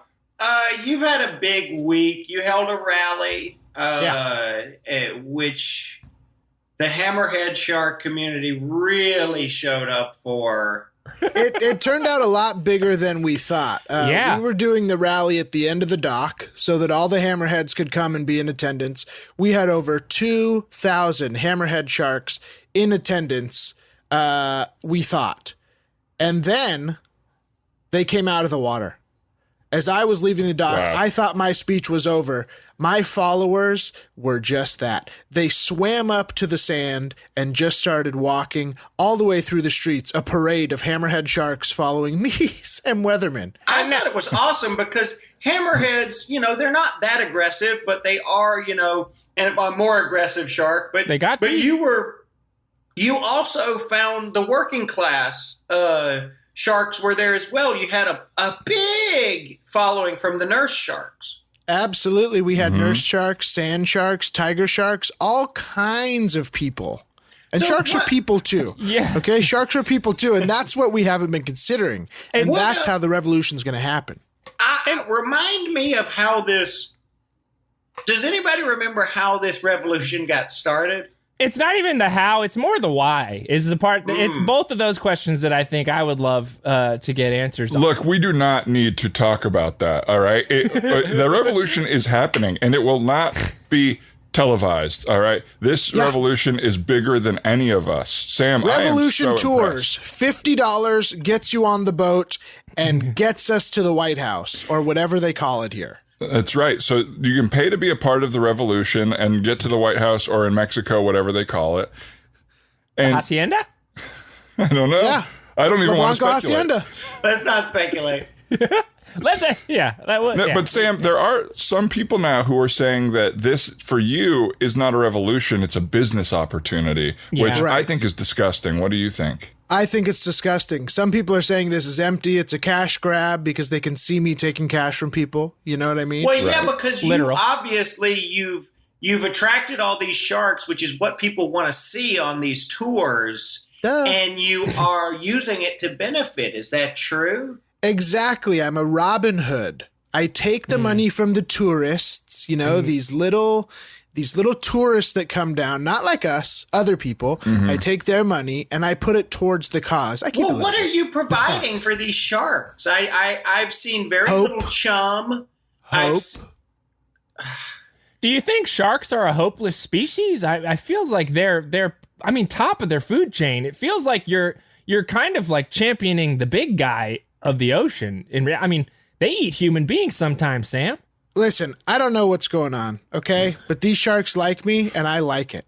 you've had a big week. You held a rally, at which the Hammerhead Shark community really showed up for. It turned out a lot bigger than we thought. Yeah. We were doing the rally at the end of the dock so that all the hammerheads could come and be in attendance. We had over 2,000 hammerhead sharks in attendance, we thought. And then they came out of the water. As I was leaving the dock, Wow. I thought my speech was over. My followers were just that. They swam up to the sand and just started walking all the way through the streets, a parade of hammerhead sharks following me, Sam Weatherman. I thought it was awesome because hammerheads, they're not that aggressive, but they are, and a more aggressive shark. But They got But teeth. you also found the working class sharks were there as well. You had a big following from the nurse sharks. Absolutely. We had nurse sharks, sand sharks, tiger sharks, all kinds of people. And So sharks are what- people too. Yeah. Okay. Sharks are people too. And that's what we haven't been considering. And what that's a- how the revolution's going to happen. Remind me of how this. Does anybody remember how this revolution got started? It's not even the how, it's more the why is the part. It's both of those questions that I think I would love to get answers on. Look, we do not need to talk about that. All right, the revolution is happening, and it will not be televised. All right, this revolution is bigger than any of us. Sam, Revolution I am so tours, $50 gets you on the boat and gets us to the White House or whatever they call it here. That's right. So you can pay to be a part of the revolution and get to the White House, or in Mexico, whatever they call it. And Hacienda? I don't know. Yeah. I don't even La want to Blanca speculate. Hacienda. Let's not speculate. Let's say, that would. No, Yeah. But Sam, there are some people now who are saying that this, for you, is not a revolution; it's a business opportunity, which Yeah. I think is disgusting. What do you think? I think it's disgusting. Some people are saying this is empty. It's a cash grab because they can see me taking cash from people. You know what I mean? Well, yeah, because Literal. you've attracted all these sharks, which is what people want to see on these tours, Duh. and you are using it to benefit. Is that true? Exactly. I'm a Robin Hood. I take the money from the tourists, these little tourists that come down, not like us, other people. I take their money and I put it towards the cause. I keep it Well, what little. are you providing for these sharks? I've seen very Hope. little chum. Hope. Do you think sharks are a hopeless species? I feels like they're top of their food chain. It feels like you're kind of like championing the big guy of the ocean. They eat human beings sometimes, Sam. Listen, I don't know what's going on, okay? But these sharks like me and I like it.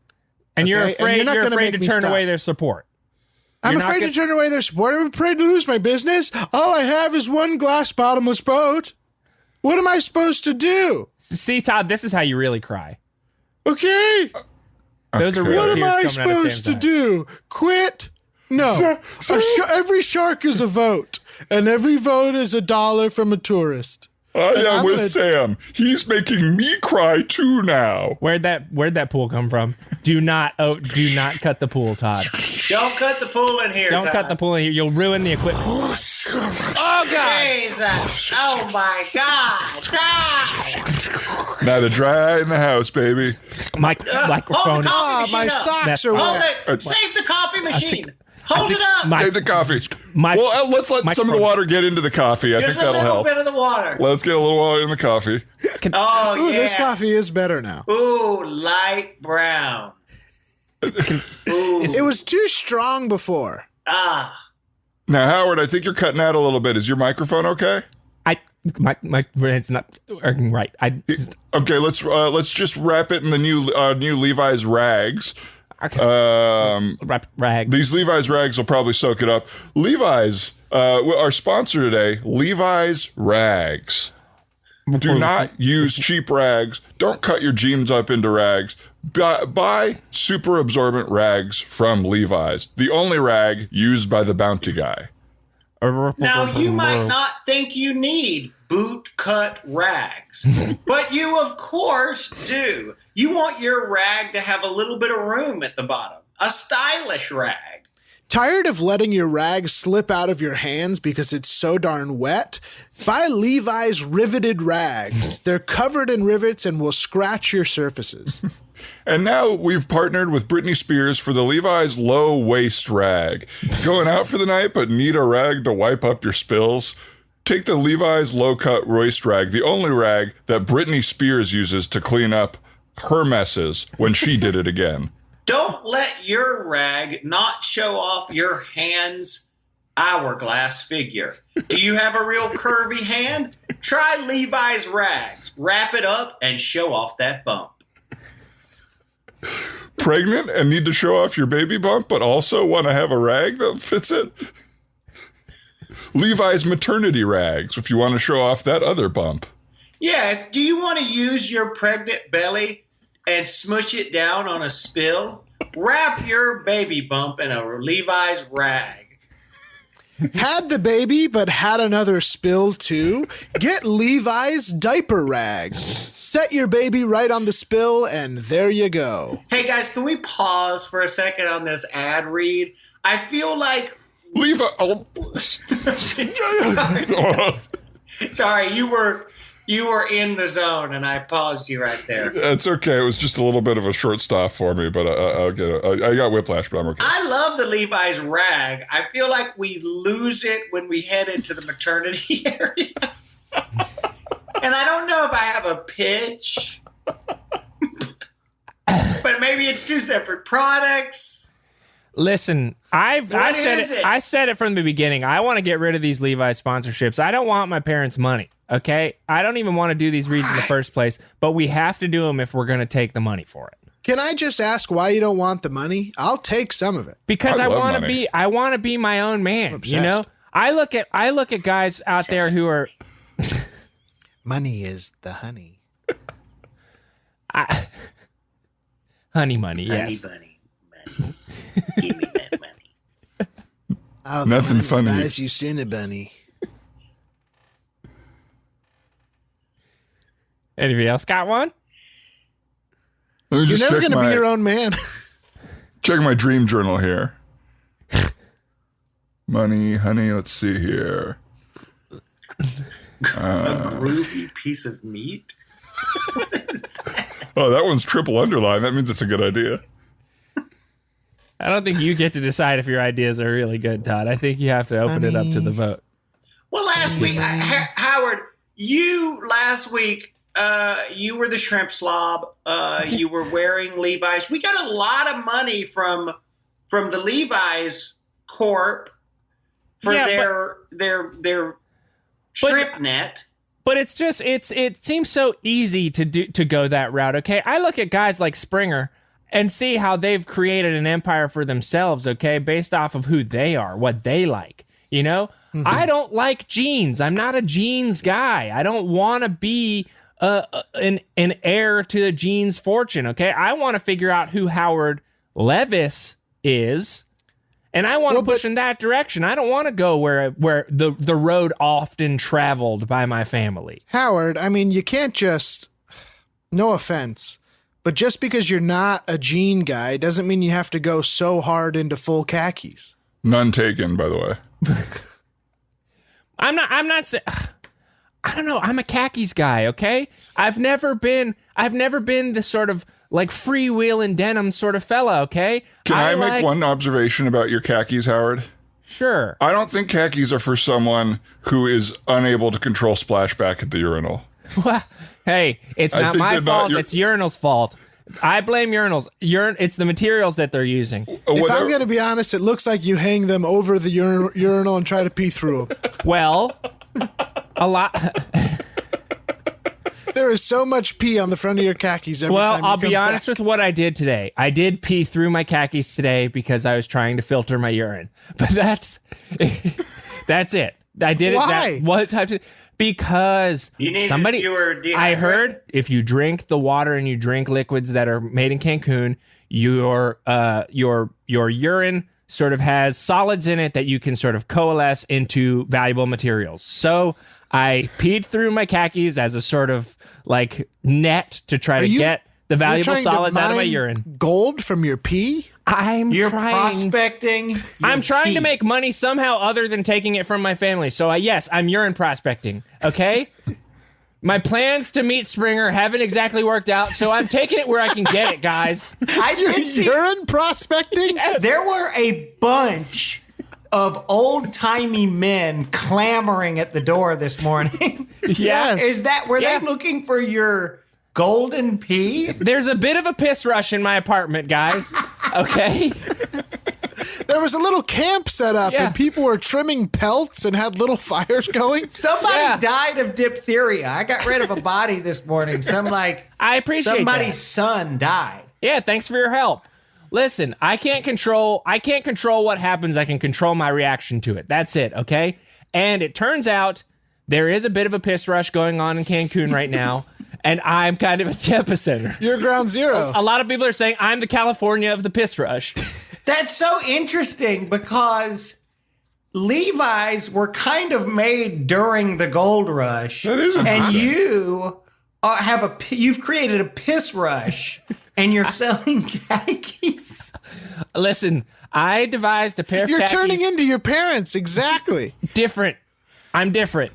And you're Okay, and afraid you're not you're gonna afraid make to me turn stop. away their support. I'm You're not afraid to gonna- turn away their support. I'm afraid to lose my business. All I have is one glass bottomless boat. What am I supposed to do? See, Todd, this is how you really cry. Okay. Those are Okay. real What am tears I coming out of supposed to Sam's eyes. do? Quit? No. Every shark is a vote, and every vote is $1 from a tourist. I am I'm with gonna- Sam. He's making me cry too now. Where'd that pool come from? Do not cut the pool, Todd. Don't cut the pool in here. Don't Todd. cut the pool in here. You'll ruin the equipment. Oh God! Jesus! Oh my God! Todd! Not a dry in the house, baby. Hold Microphone. the Ah, coffee my machine up. socks are Hold wet. it. Save the coffee machine. Hold it up. Save the coffee. My- Let's let some of the water get into the coffee. I think Just a that'll little help. bit of the water. Let's get a little water in the coffee. Oh Ooh, yeah. this coffee is better now. Ooh, light brown. Ooh. It was too strong before. Ah. Now, Howard, I think you're cutting out a little bit. Is your microphone okay? my it's not working right. Okay, let's just wrap it in the new Levi's rags. Rag. These Levi's rags will probably soak it up. Levi's, our sponsor today, Levi's rags. Do not use cheap rags. Don't cut your jeans up into rags. Buy super absorbent rags from Levi's, the only rag used by the bounty guy. Now you might not think you need boot cut rags, but you of course do. You want your rag to have a little bit of room at the bottom. A stylish rag. Tired of letting your rag slip out of your hands because it's so darn wet? Buy Levi's riveted rags. They're covered in rivets and will scratch your surfaces. And now we've partnered with Britney Spears for the Levi's low waist rag. Going out for the night but need a rag to wipe up your spills? Take the Levi's low cut waist rag, the only rag that Britney Spears uses to clean up her messes when she did it again. Don't let your rag not show off your hand's hourglass figure. Do you have a real curvy hand? Try Levi's rags. Wrap it up and show off that bump. Pregnant and need to show off your baby bump, but also want to have a rag that fits it? Levi's maternity rags, if you want to show off that other bump. Yeah, do you want to use your pregnant belly and smush it down on a spill? Wrap your baby bump in a Levi's rag. Had the baby, but had another spill too? Get Levi's diaper rags. Set your baby right on the spill, and there you go. Hey guys, can we pause for a second on this ad read? I feel like Levi. Oh. sorry, you were in the zone, and I paused you right there. It's okay. It was just a little bit of a short stop for me, but I'll get it. I got whiplash, but I'm okay. I love the Levi's rag. I feel like we lose it when we head into the maternity area. And I don't know if I have a pitch, but maybe it's two separate products. Listen, I said it from the beginning. I want to get rid of these Levi's sponsorships. I don't want my parents' money. Okay, I don't even want to do these reads in the first place, but we have to do them if we're going to take the money for it. Can I just ask why you don't want the money? I'll take some of it. Because I want money. to be my own man. You know, I look at guys out there who are. Money is the honey. Honey money, yes. Honey bunny, money. Give me that money. Oh, Nothing funny. Buys you Cinnabunny. Anybody else got one? Let me You're just never check going to be your own man. check my dream journal here. Money, honey, let's see here. A groovy piece of meat. Oh, that one's triple underline. That means it's a good idea. I don't think you get to decide if your ideas are really good, Todd. I think you have to open it up to the vote. Well, last week, Howard, you were the shrimp slob. You were wearing Levi's. We got a lot of money from the Levi's Corp for their strip net. But it's just it seems so easy to go that route. Okay, I look at guys like Springer and see how they've created an empire for themselves. Okay, based off of who they are, what they like. You know, I don't like jeans. I'm not a jeans guy. I don't want to be an heir to the jeans fortune. Okay, I want to figure out who Howard Levis is. And I want to push in that direction. I don't want to go where the road often traveled by my family. Howard, I mean, you can't just, no offense, but just because you're not a jean guy doesn't mean you have to go so hard into full khakis. None taken, by the way. I'm not I don't know. I'm a khakis guy. Okay. I've never been the sort of like freewheeling denim sort of fella. Okay. Can I make one observation about your khakis, Howard? Sure. I don't think khakis are for someone who is unable to control splashback at the urinal. Well, hey, it's not my fault. It's urinal's fault. I blame urinals. It's the materials that they're using. If I'm going to be honest, it looks like you hang them over the urinal and try to pee through them. Well, a lot. There is so much pee on the front of your khakis every time you come I'll be honest back. with what I did today. I did pee through my khakis today because I was trying to filter my urine. But that's it. I did it. Why? What type of? Because I heard if you drink the water and you drink liquids that are made in Cancun, your urine sort of has solids in it that you can sort of coalesce into valuable materials. So I peed through my khakis as a sort of like net to try to get the valuable solids out of my urine. Gold from your pee? You're prospecting. I'm trying to make money somehow other than taking it from my family. So yes, I'm urine prospecting. Okay. My plans to meet Springer haven't exactly worked out, so I'm taking it where I can get it, guys. I did see urine prospecting? Yes. There were a bunch of old-timey men clamoring at the door this morning. Yes. Were they looking for your golden pee? There's a bit of a piss rush in my apartment, guys. Okay. They're There was a little camp set up, Yeah. and people were trimming pelts and had little fires going. Somebody died of diphtheria. I got rid of a body this morning. I appreciate somebody's that. son died. Yeah, thanks for your help. Listen, I can't control what happens. I can control my reaction to it. That's it, okay? And it turns out there is a bit of a piss rush going on in Cancun right now, and I'm kind of at the epicenter. You're ground zero. A lot of people are saying I'm the California of the piss rush. That's so interesting because Levi's were kind of made during the gold rush. That is and interesting. you you've created a piss rush and you're selling khakis. Listen, I devised a pair of You're khakis. turning into your parents. Exactly. Different. I'm different.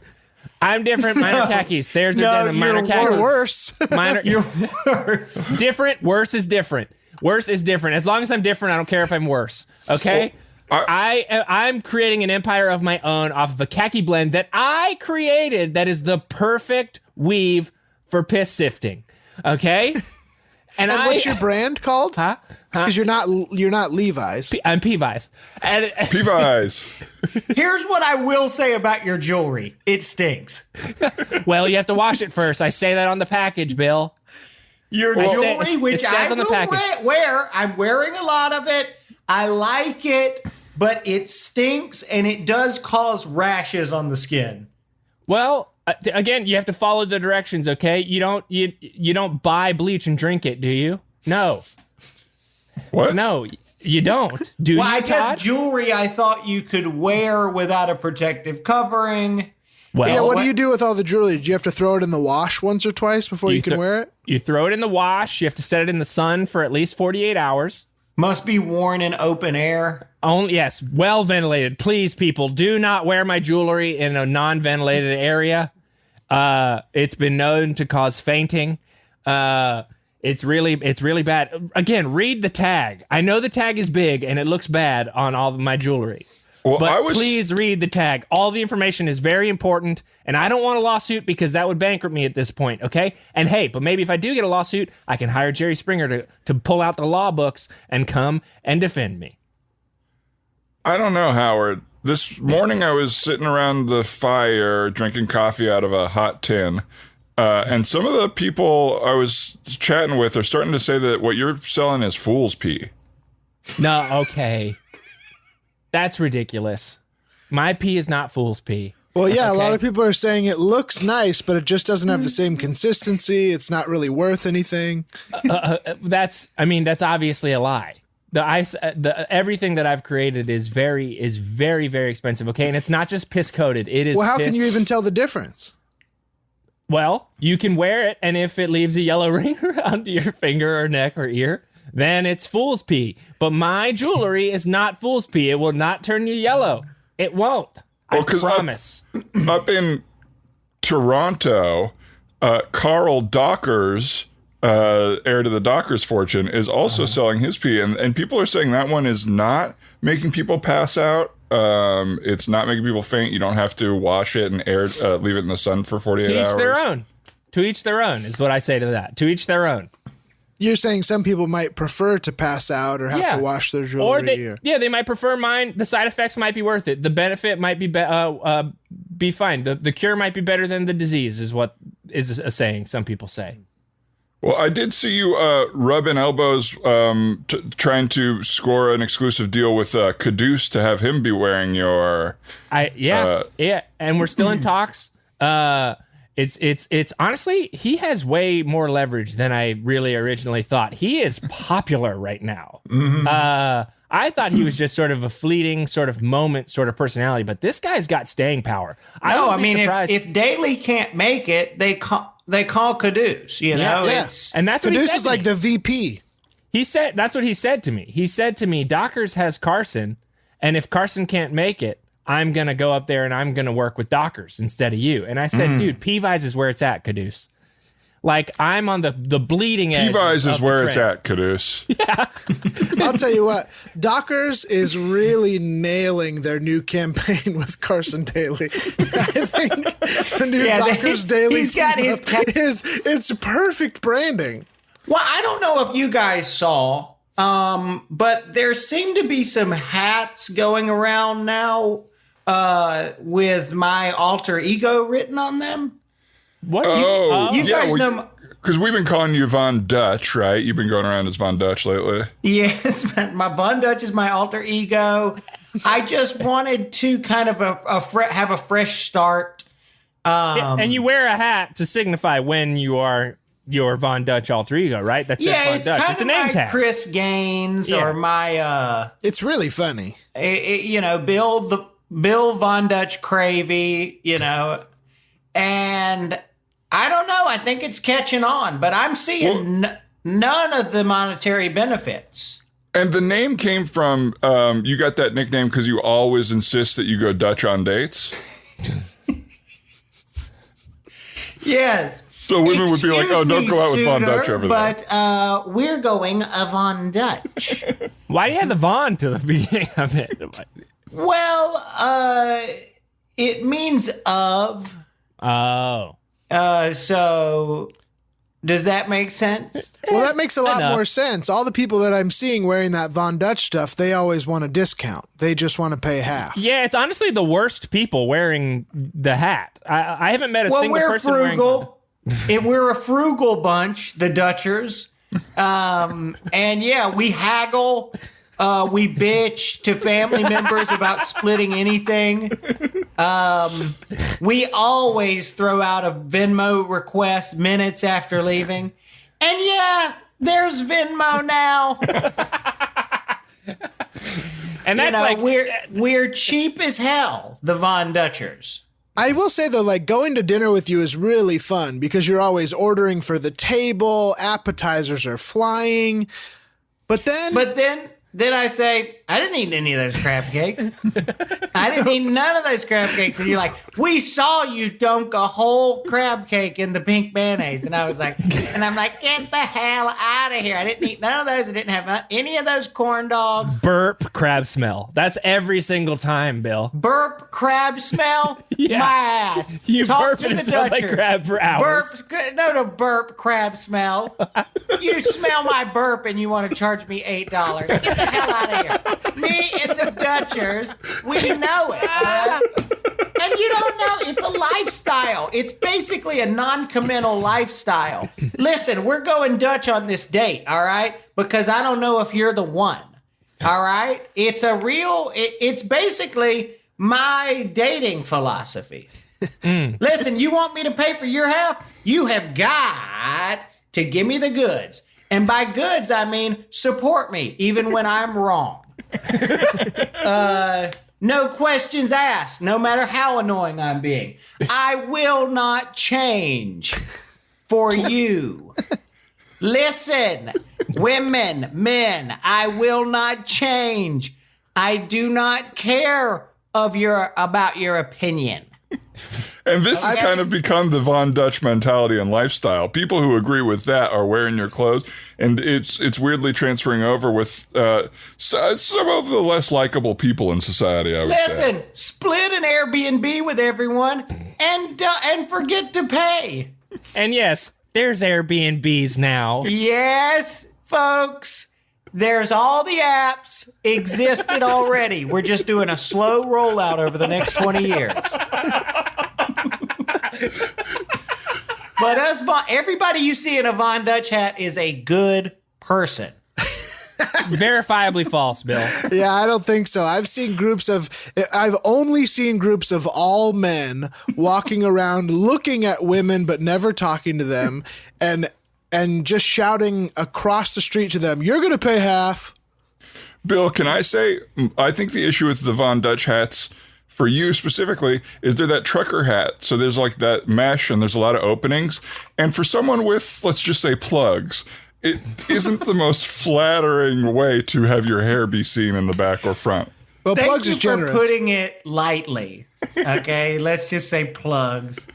Mine are khakis. Theirs are denim. Mine are you're khakis. Or worse. Mine are You're worse. different. Worse is different. Worse is different. As long as I'm different, I don't care if I'm worse. Okay? I'm creating an empire of my own off of a khaki blend that I created that is the perfect weave for piss sifting. Okay? And What's your brand called? Huh? Because you're not Levi's. I'm P-Vice. And P-Vise. Here's what I will say about your jewelry. It stinks. well, you have to wash it first. I say that on the package, Bill. Your Well, jewelry, it which says I on the will package. wear. I'm wearing a lot of it. I like it, but it stinks and it does cause rashes on the skin. Well, again, you have to follow the directions, okay? You don't buy bleach and drink it, do you? No. What? No, you don't. Do Well, you, I guess Todd? jewelry I thought you could wear without a protective covering. Well, Yeah, what do you do with all the jewelry? Do you have to throw it in the wash once or twice before you can wear it? You throw it in the wash. You have to set it in the sun for at least 48 hours. Must be worn in open air. Only yes, well ventilated. Please, people, do not wear my jewelry in a non-ventilated area. It's been known to cause fainting. It's really bad. Again, read the tag. I know the tag is big and it looks bad on all of my jewelry. Well, But please read the tag. All the information is very important, and I don't want a lawsuit because that would bankrupt me at this point, okay? And hey, but maybe if I do get a lawsuit, I can hire Jerry Springer to pull out the law books and come and defend me. I don't know, Howard. This morning I was sitting around the fire drinking coffee out of a hot tin. And some of the people I was chatting with are starting to say that what you're selling is fool's pee. No, okay. That's ridiculous. My pee is not fool's pee. Well, yeah, a lot Okay. of people are saying it looks nice, but it just doesn't have the same consistency. It's not really worth anything. That's obviously a lie. Everything that I've created is very, very expensive. Okay, and it's not just piss coated. It is. Well, how can piss- you even tell the difference? Well, you can wear it, and if it leaves a yellow ring around your finger or neck or ear, then it's fool's pee. But my jewelry is not fool's pee. It will not turn you yellow. It won't. I Well, 'cause promise. Up in Toronto, Carl Dockers, heir to the Dockers fortune, is also selling his pee. And people are saying that one is not making people pass out. It's not making people faint. You don't have to wash it and leave it in the sun for 48 To each hours. their own. To each their own is what I say to that. To each their own. You're saying some people might prefer to pass out or have Yeah. to wash their Or jewelry. they might prefer mine. The side effects might be worth it. The benefit might be fine. The cure might be better than the disease, is what is a saying. Some people say. Well, I did see you rubbing elbows trying to score an exclusive deal with Caduce to have him be wearing your... Yeah, and we're still in talks. It's honestly, he has way more leverage than I really originally thought. He is popular right now. I thought he was just sort of a fleeting sort of moment sort of personality, but this guy's got staying power. I mean, surprised. if Daly can't make it, they call Caduce. You know, Yeah. it's And that's what he Caduce said is to like me. the VP. He said that's what he said to me. He said to me, Dockers has Carson, and if Carson can't make it, I'm gonna go up there and I'm gonna work with Dockers instead of you. And I said, dude, P-Vise is where it's at, Caduce. Like, I'm on the bleeding edge. P-Vise of is the where it's trend. at, Caduce. I'll tell you what, Dockers is really nailing their new campaign with Carson Daly. I think the new Dockers Daily he's got his it's perfect branding. Well, I don't know if you guys saw, But there seem to be some hats going around now with my alter ego written on them. What? You guys know. Because we've been calling you Von Dutch, right? You've been going around as Von Dutch lately. Yes, my Von Dutch is my alter ego. I just wanted to kind of have a fresh start. And you wear a hat to signify when you are your Von Dutch alter ego, right? That's Von it's Dutch. kind It's a of name my tag. Chris Gaines or my It's really funny. Bill Von Dutch Cravey, and I don't know. I think it's catching on, but I'm seeing none of the monetary benefits. And the name came from, you got that nickname because you always insist that you go Dutch on dates? Yes. So women would be like, oh, don't go out with Von Dutch over there. But we're going a Von Dutch. Why do you have the Von to the beginning of it? Well, it means of. Oh. So does that make sense? Well, that makes a lot Enough. more sense. All the people that I'm seeing wearing that Von Dutch stuff, they always want a discount. They just want to pay half. Yeah, it's honestly the worst people wearing the hat. I haven't met a single we're person wearing frugal. We're a frugal bunch, the Dutchers. And yeah, we haggle. We bitch to family members about splitting anything. We always throw out a Venmo request minutes after leaving. And yeah, there's Venmo now. And that's we're cheap as hell, the Von Dutchers. I will say though, like going to dinner with you is really fun because you're always ordering for the table, appetizers are flying. But then I say, I didn't eat any of those crab cakes. I didn't eat none of those crab cakes. And you're like, we saw you dunk a whole crab cake in the pink mayonnaise. And I'm like, get the hell out of here. I didn't eat none of those. I didn't have any of those corn dogs. burp crab smell. That's every single time, Bill. Burp crab smell? Yeah. My ass. You Talk burp to and the it smells like Dutchers. crab for hours. Burp crab smell. You smell my burp and you want to charge me $8. Get the hell out of here. Me and the Dutchers, we know it. And you don't know, it's a lifestyle. It's basically a non-committal lifestyle. Listen, we're going Dutch on this date, all right? Because I don't know if you're the one, all right? It's basically my dating philosophy. Listen, you want me to pay for your half? You have got to give me the goods. And by goods, I mean support me, even when I'm wrong. No questions asked, no matter how annoying I'm being. I will not change for you. Listen, women, men, I will not change. I do not care about your opinion. And this has kind of become the Von Dutch mentality and lifestyle. People who agree with that are wearing your clothes, and it's weirdly transferring over with some of the less likable people in society, I would say. Listen, split an Airbnb with everyone and forget to pay. And yes, there's Airbnbs now. Yes, folks. There's all the apps existed already. We're just doing a slow rollout over the next 20 years. But everybody you see in a Von Dutch hat is a good person. Verifiably false, Bill. Yeah, I don't think so. I've only seen groups of all men walking around looking at women but never talking to them and just shouting across the street to them, "You're going to pay half." Bill, can I say, I think the issue with the Von Dutch hats for you specifically is they're that trucker hat. So there's like that mesh and there's a lot of openings. And for someone with, let's just say, plugs, it isn't the most flattering way to have your hair be seen in the back or front. Well, Thank plugs you is generous. for putting it lightly. Okay, let's just say plugs.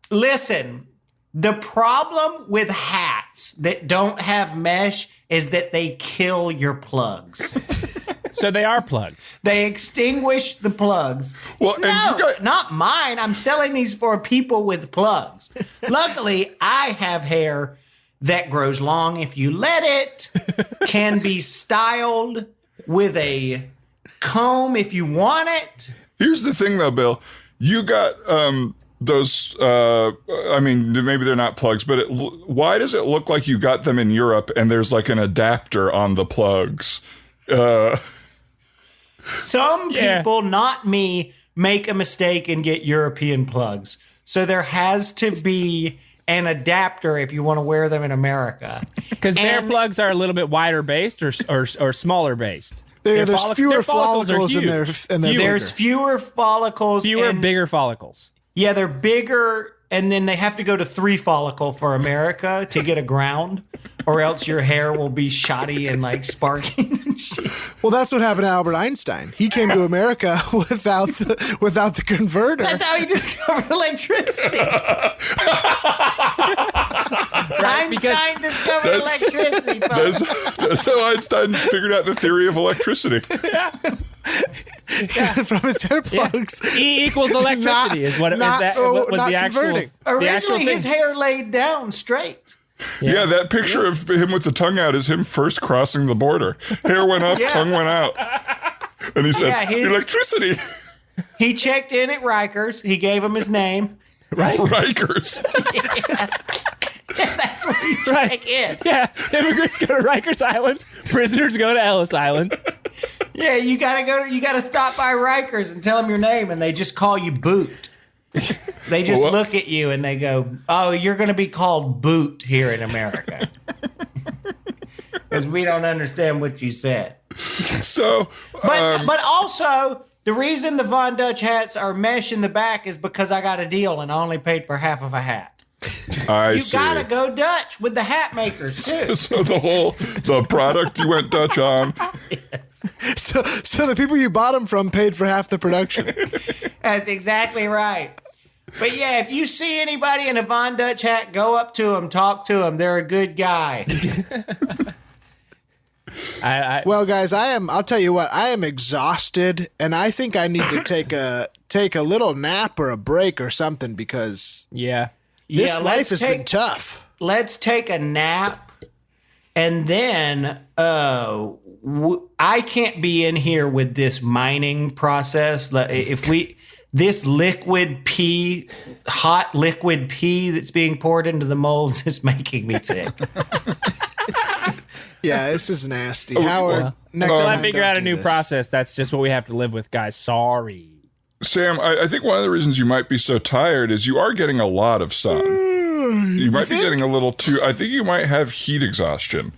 Listen, the problem with hats that don't have mesh is that they kill your plugs. So they are plugs. They extinguish the plugs. Well, No, and you got, not mine. I'm selling these for people with plugs. Luckily, I have hair that grows long if you let it, can be styled with a comb if you want it. Here's the thing, though, Bill. You got those. I mean, maybe they're not plugs, but why does it look like you got them in Europe and there's like an adapter on the plugs? Some people, not me, make a mistake and get European plugs. So there has to be an adapter if you want to wear them in America. Because their plugs are a little bit wider based or smaller based. There's fewer follicles in their There's fewer follicles. Bigger follicles. Yeah, they're bigger, and then they have to go to 3 follicle for America to get a ground, or else your hair will be shoddy and like sparking and shit. Well, that's what happened to Albert Einstein. He came to America without the converter. That's how he discovered electricity. Einstein discovered electricity, folks. That's how Einstein figured out the theory of electricity. From his hair plugs. E equals electricity is what was the actual converting. Originally, his hair laid down straight. Yeah, that picture of him with the tongue out is him first crossing the border. Hair went up, tongue went out. And he said, electricity. He checked in at Rikers. He gave him his name. Rikers. That's where you check in. Yeah, immigrants go to Rikers Island. Prisoners go to Ellis Island. Yeah, you gotta stop by Rikers and tell them your name, and they just call you Boot. They just look at you and they go, "Oh, you're going to be called Boot here in America," because we don't understand what you said. So, but also the reason the Von Dutch hats are mesh in the back is because I got a deal and I only paid for half of a hat. You gotta go Dutch with the hat makers too. So the product you went Dutch on. So the people you bought them from paid for half the production. That's exactly right. But yeah, if you see anybody in a Von Dutch hat, go up to them, talk to them. They're a good guy. Well, guys, I'll tell you what, I am exhausted, and I think I need to take a little nap or a break or something because this life has been tough. Let's take a nap, and then I can't be in here with this mining process. This liquid pee, hot liquid pee that's being poured into the molds is making me sick. Yeah, this is nasty. Howard, next Until time I figure out a new process, that's just what we have to live with, guys. Sorry. Sam, I think one of the reasons you might be so tired is you are getting a lot of sun. You might be getting a little too. I think you might have heat exhaustion.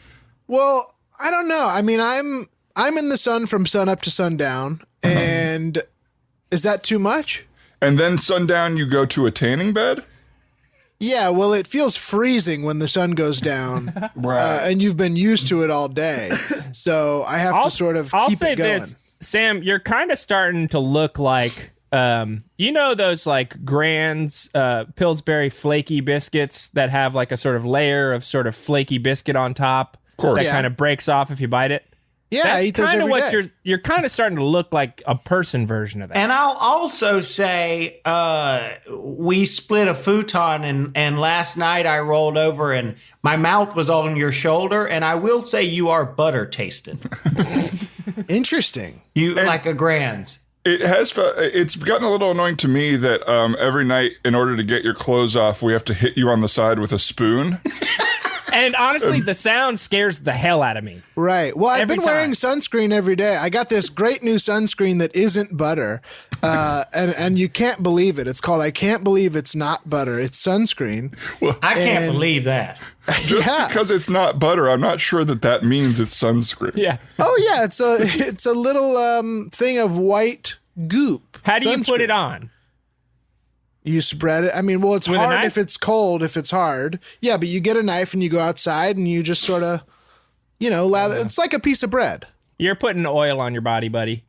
Well, I don't know. I mean, I'm in the sun from sun up to sundown, and is that too much? And then sundown, you go to a tanning bed? Yeah, well, it feels freezing when the sun goes down, and you've been used to it all day. So I have to sort of keep it going. This, Sam, you're kind of starting to look like, those like Grand's Pillsbury flaky biscuits that have like a sort of layer of sort of flaky biscuit on top. Of course. That kind of breaks off if you bite it. Yeah, I eat those every day. You're kind of starting to look like a person version of that. And I'll also say we split a futon, and last night I rolled over and my mouth was on your shoulder, and I will say you are butter tasting. Interesting. You like a Grand's. It's gotten a little annoying to me that every night, in order to get your clothes off, we have to hit you on the side with a spoon. And honestly, the sound scares the hell out of me. Right. Well, I've been wearing sunscreen every day. I got this great new sunscreen that isn't butter, and you can't believe it. It's called I Can't Believe It's Not Butter. It's sunscreen. Well, I can't believe that. Just because it's not butter, I'm not sure that means it's sunscreen. Yeah. Oh, yeah. It's a little thing of white goop. How do you put it on? You spread it. I mean, well, it's With hard if it's cold, if it's hard. Yeah, but you get a knife and you go outside and you just sort of, lather. It's like a piece of bread. You're putting oil on your body, buddy.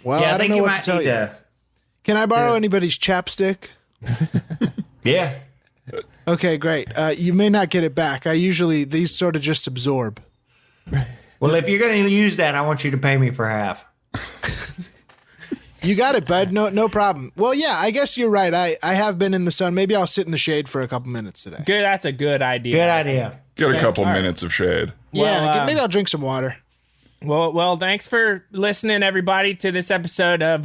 Well, I don't know what to tell you. Can I borrow anybody's chapstick? Yeah. Okay, great. You may not get it back. These sort of just absorb. Well, if you're going to use that, I want you to pay me for half. You got it, bud. No problem. Well, yeah, I guess you're right. I have been in the sun. Maybe I'll sit in the shade for a couple minutes today. Good. That's a good idea. Good idea. Get a couple minutes of shade. Yeah, maybe I'll drink some water. Well, thanks for listening, everybody, to this episode of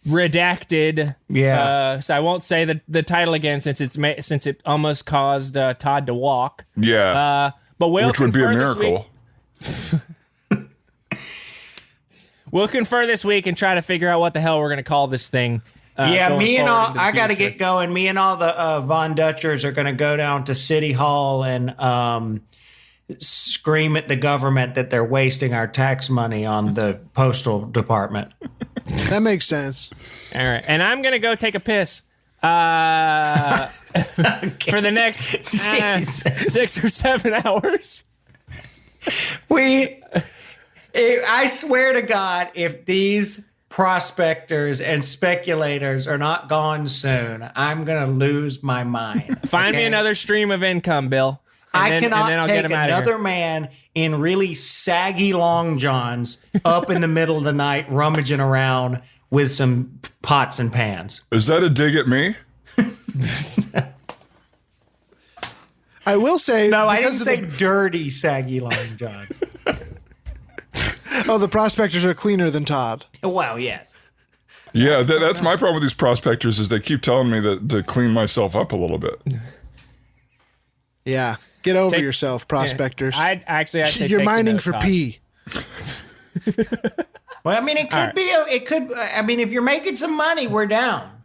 Redacted. Yeah. So I won't say the title again since it almost caused Todd to walk. Yeah. But Which would be a miracle. We'll confer this week and try to figure out what the hell we're going to call this thing. Me and all, I got to future. get going. Me and all the Von Dutchers are going to go down to City Hall and scream at the government that they're wasting our tax money on the postal department. That makes sense. All right. And I'm going to go take a piss for the next 6 or 7 hours. I swear to God, if these prospectors and speculators are not gone soon, I'm going to lose my mind. Find me another stream of income, Bill. I cannot I'll take get him out of another here. man in really saggy long johns up in the middle of the night rummaging around with some pots and pans. Is that a dig at me? I will say. No, I didn't because say dirty saggy long johns. Oh, the prospectors are cleaner than Todd. Well, yes. Yeah, that's my problem with these prospectors is they keep telling me that to clean myself up a little bit. Yeah. Get over yourself, prospectors. I'd say You're take mining note, for Todd. pee. Well, I mean, it could be. I mean, if you're making some money, we're down.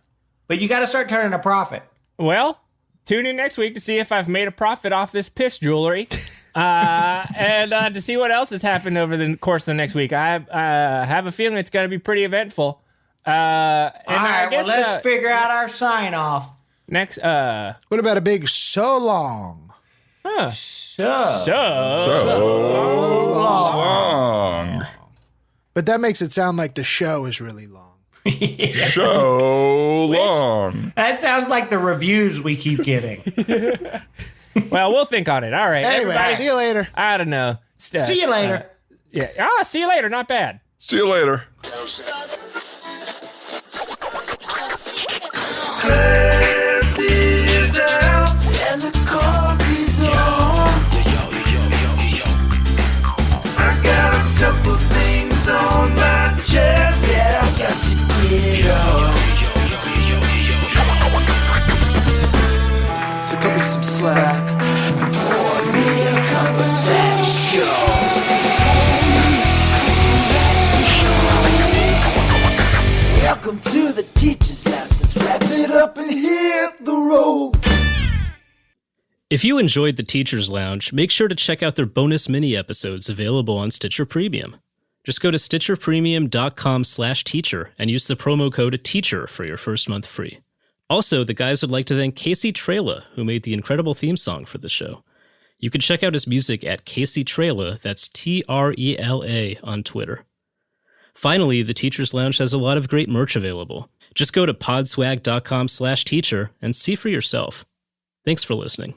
But you got to start turning a profit. Well, tune in next week to see if I've made a profit off this piss jewelry. And to see what else has happened over the course of the next week. I have a feeling it's going to be pretty eventful. All right, I guess, well, let's figure out our sign off. next. What about a big so long? So Long. But that makes it sound like the show is really long. So long. that sounds like the reviews we keep getting. Well, we'll think on it. All right. Anyway, everybody, see you later. I don't know. See you later. Yeah. See you later. Not bad. See you later. Class is out and the coffee's on. I got a couple things on my chest. Yeah, I got to get up. So cut me some slack. Pour me a cup of that joe. Welcome to the Teacher's Lounge. Let's wrap it up and hit the road. If you enjoyed the Teacher's Lounge, make sure to check out their bonus mini episodes available on Stitcher Premium. Just go to stitcherpremium.com/teacher and use the promo code TEACHER for your first month free. Also, the guys would like to thank Casey Trela, who made the incredible theme song for the show. You can check out his music at Casey Trela, that's Trela on Twitter. Finally, the Teacher's Lounge has a lot of great merch available. Just go to podswag.com/teacher and see for yourself. Thanks for listening.